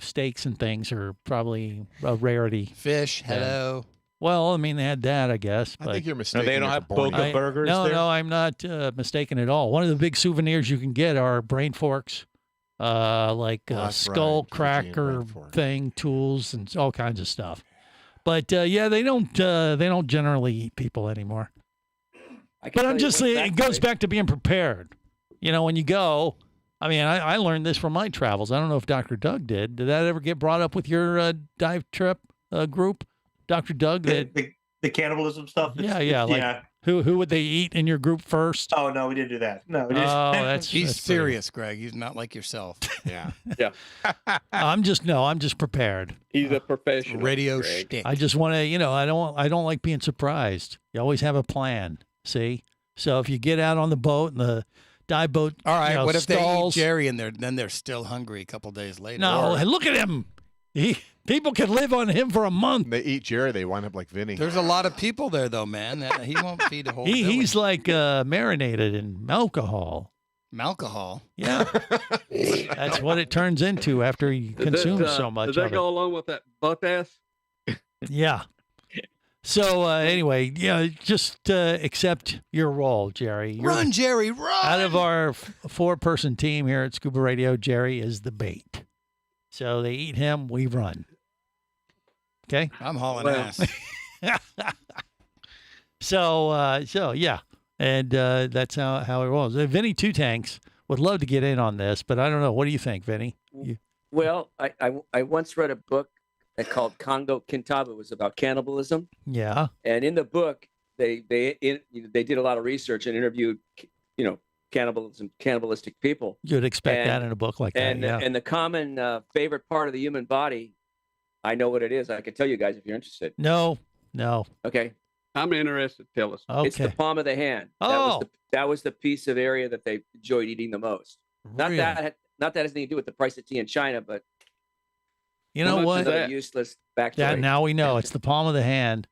Steaks and things are probably a rarity. Fish, hello. Well, they had that, I guess. But I think you're mistaken. No, they don't have boga burgers there? No, I'm not mistaken at all. One of the big souvenirs you can get are brain forks, skull cracker thing, tools, and all kinds of stuff. But they don't generally eat people anymore. But I'm just saying, it goes back to being prepared. When you go. I learned this from my travels. I don't know if Dr. Doug did. Did that ever get brought up with your dive trip group, Dr. Doug? The the cannibalism stuff. Yeah. Like, who would they eat in your group first? Oh no, we didn't do that. No, we didn't. Oh, he's that's serious, Greg. He's not like yourself. Yeah. Yeah. I'm just prepared. He's a professional. Radio Greg. shtick. I just want to, I don't like being surprised. You always have a plan. See? So if you get out on the boat and the dive boat, all right. What if stalls, they eat Jerry and then they're still hungry a couple days later? No, look at him. People can live on him for a month. They eat Jerry, they wind up like Vinny. There's a lot of people there, though, man. He won't feed a whole village. He's like marinated in alcohol. Alcohol? Yeah. That's what it turns into after he consumes so much Does of that it. go along with that butt ass? Yeah. So anyway, just accept your role, Jerry. Run, Jerry, run! Out of our four-person team here at Scuba Radio, Jerry is the bait. So they eat him, we run. Okay? I'm hauling ass. So yeah, and that's how it rolls. Vinny Two Tanks would love to get in on this, but I don't know. What do you think, Vinny? Well, I once read a book called Congo Kintabu. It was about cannibalism. Yeah. And in the book, they did a lot of research and interviewed, cannibalistic people. You'd expect that in a book like that. Yeah. And the common favorite part of the human body, I know what it is. I can tell you guys if you're interested. No. Okay. I'm interested. Tell us. Okay. It's the palm of the hand. Oh. That was the piece of area that they enjoyed eating the most. Really? Not that has anything to do with the price of tea in China, but you know what? Another useless backstory. That now we know it's the palm of the hand.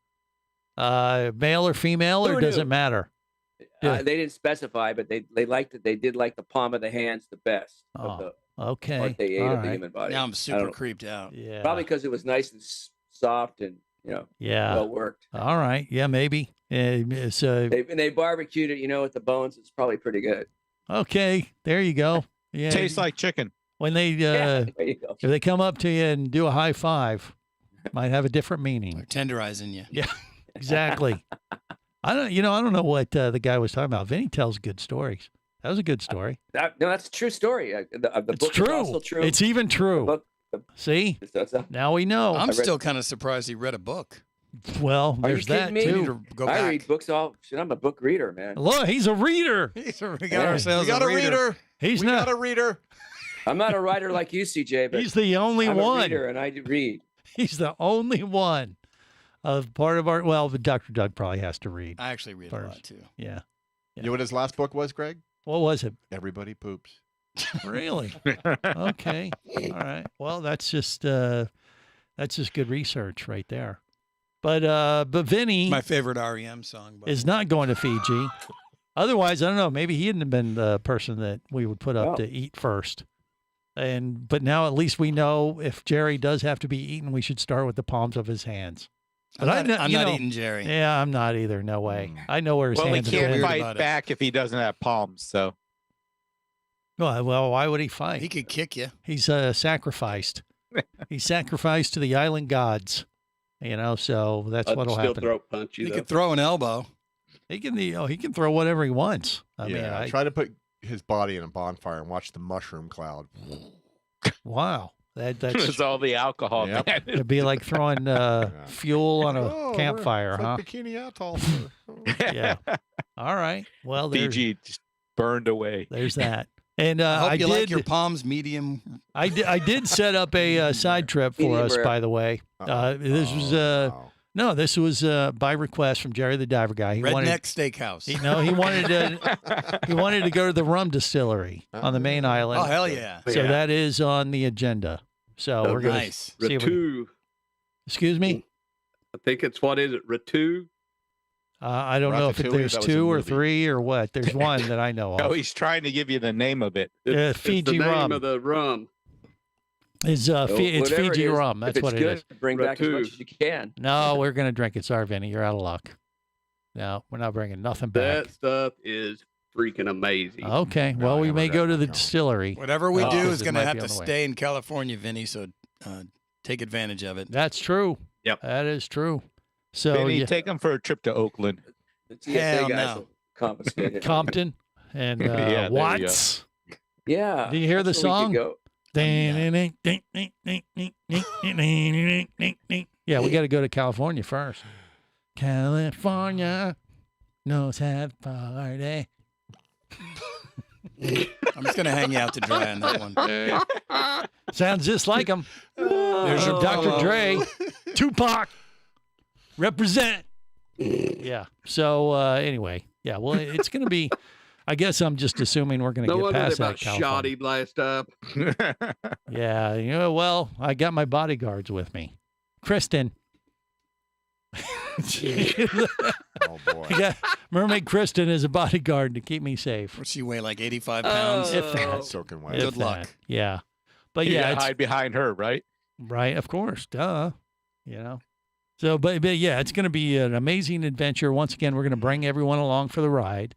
Male or female, or does it matter? They didn't specify, but they liked it. They did like the palm of the hands the best. Of the okay. part they ate All of the right. human body. Now I'm I super don't know. creeped out. Yeah. Probably because it was nice and soft and well worked. All right. Yeah, maybe. So They barbecued it, with the bones. It's probably pretty good. okay, there you go. Yeah. Tastes like chicken. When they there you go. if they come up to you and do a high five, might have a different meaning. They're tenderizing you. Yeah, exactly. I don't know what the guy was talking about. Vinny tells good stories. That was a good story. That's a true story. The It's book true. is also true. It's even true. See, now we know. I'm still kind of surprised he read a book. Well, Are you there's that kidding me? too. Go I back. read books I'm a book reader, man. Look, he's a reader. We got ourselves a reader. He's We not got a reader. I'm not a writer like you, CJ, but He's the only I'm one. a reader and I do read. He's the only one of part of our. Well, but Dr. Doug probably has to read. I actually read a lot too. Yeah. You know what his last book was, Greg? What was it? Everybody poops. Really? Okay. All right. Well, that's just good research right there. But Vinny My favorite REM song. is not going to Fiji. Otherwise, I don't know. Maybe he hadn't have been the person that we would put up to eat first. But now at least we know if Jerry does have to be eaten, we should start with the palms of his hands. But I'm not eating Jerry. Yeah, I'm not either. No way. I know where his Well, he hands can't are. fight back if he doesn't have palms. So Well, why would he fight? He could kick you. He's sacrificed. He's sacrificed to the island gods. So that's what'll still happen. throat punch you. He though. could throw an elbow. He can throw whatever he wants. I mean, Try to put his body in a bonfire and watch the mushroom cloud. Wow. That's it's all the alcohol. Yep. Man. it'd be like throwing fuel on a campfire, it's huh? like Bikini Atoll. Yeah. All right. Well, there's Fiji just burned away. there's that. And I hope I you did like your palms medium. I did set up a side trip for Medium us, rare. by the way. This was wow. no, this was by request from Jerry the Diver Guy. He Redneck Steakhouse. he wanted to go to the rum distillery on the main island. Oh, hell yeah. So that is on the agenda. So we're gonna Nice. see if we- Ratu. excuse me. I think it's what is it? Ratu. I don't know if Ratatouille, there's that was a two or movie. three or what. There's one that I know Oh, of. he's trying to give you the name of it. It's Fiji the name rum. of the rum. It's it's Whatever it Fiji is, rum. if That's it's what it good, is. Bring back as Ratu. much as you can. No, we're gonna drink it. Sorry, Vinny, you're out of luck. No, we're not bringing nothing back. That stuff is freaking amazing. Okay, No, well, I we never may got go to that. the No. distillery. Whatever we Oh, do 'cause is it going might to have be to on the way. stay in California, Vinny. So take advantage of it. That's true. Yep. That is true. So Benny, yeah, take him for a trip to Oakland. The TSA Hell guys no. will confiscate it. Compton and Yeah, there you go. Watts. Yeah. Do you hear the that's where we song? could go. Yeah, we got to go to California first. California knows how to party. I'm just going to hang you out to dry on that one. Sounds just like him. There's your Dr. Dre. Tupac. Represent. Yeah. So, anyway. Yeah, well, it's going to be, I guess I'm just assuming we're going to get past that. Shoddy blast up. Yeah. Well, I got my bodyguards with me. Kristen. Oh, boy. Yeah, Mermaid Kristen is a bodyguard to keep me safe. What's she weigh, like 85 pounds? If that. Soaking wet. Good luck. Yeah. But You yeah, gotta hide behind her, right? Right, of course. Duh. So, but yeah, it's going to be an amazing adventure. Once again, we're going to bring everyone along for the ride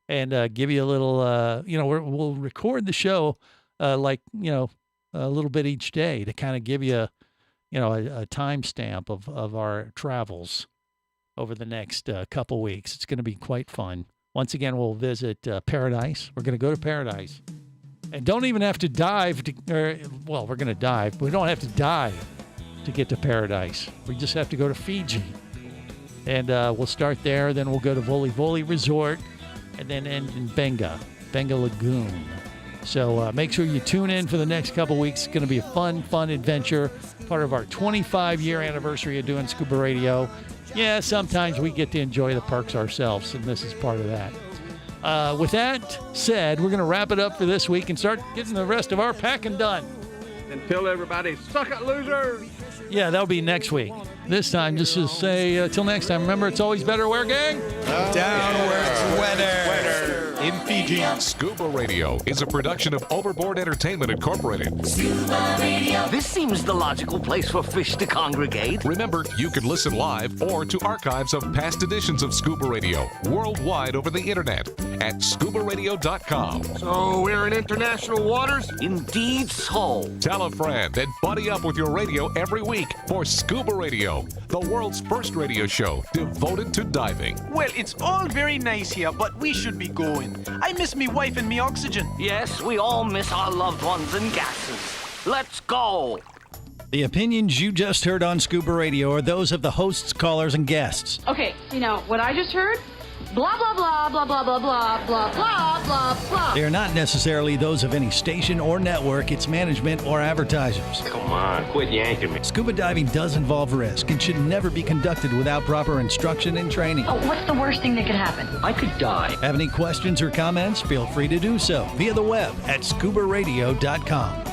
and give you a little, we'll record the show a little bit each day to kind of give you, a timestamp of our travels over the next couple weeks. It's going to be quite fun. Once again, we'll visit Paradise. We're going to go to Paradise. And don't even have to dive we're going to dive, but we don't have to dive to get to Paradise. We just have to go to Fiji. And we'll start there, then we'll go to Voli Voli Resort, and then end in Benga Lagoon. So make sure you tune in for the next couple weeks. It's going to be a fun adventure, part of our 25-year anniversary of doing Scuba Radio. Yeah, sometimes we get to enjoy the perks ourselves, and this is part of that. With that said, we're going to wrap it up for this week and start getting the rest of our packing done. And tell everybody, suck it, loser. Yeah, that'll be next week. This time, just to say, till next time, remember, it's always better where, gang? Down where it's wetter. In Fiji. Scuba Radio is a production of Overboard Entertainment Incorporated. Scuba Radio. This seems the logical place for fish to congregate. Remember, you can listen live or to archives of past editions of Scuba Radio worldwide over the internet at ScubaRadio.com. So we're in international waters? Indeed so. Tell a friend and buddy up with your radio every week for Scuba Radio, the world's first radio show devoted to diving. Well, it's all very nice here, but we should be going. I miss me wife and me oxygen. Yes, we all miss our loved ones and gases. Let's go. The opinions you just heard on Scuba Radio are those of the hosts, callers, and guests. Okay, what I just heard? Blah, blah, blah, blah, blah, blah, blah, blah, blah, blah, blah. They are not necessarily those of any station or network, its management, or advertisers. Come on, quit yanking me. Scuba diving does involve risk and should never be conducted without proper instruction and training. Oh, what's the worst thing that could happen? I could die. Have any questions or comments? Feel free to do so via the web at ScubaRadio.com.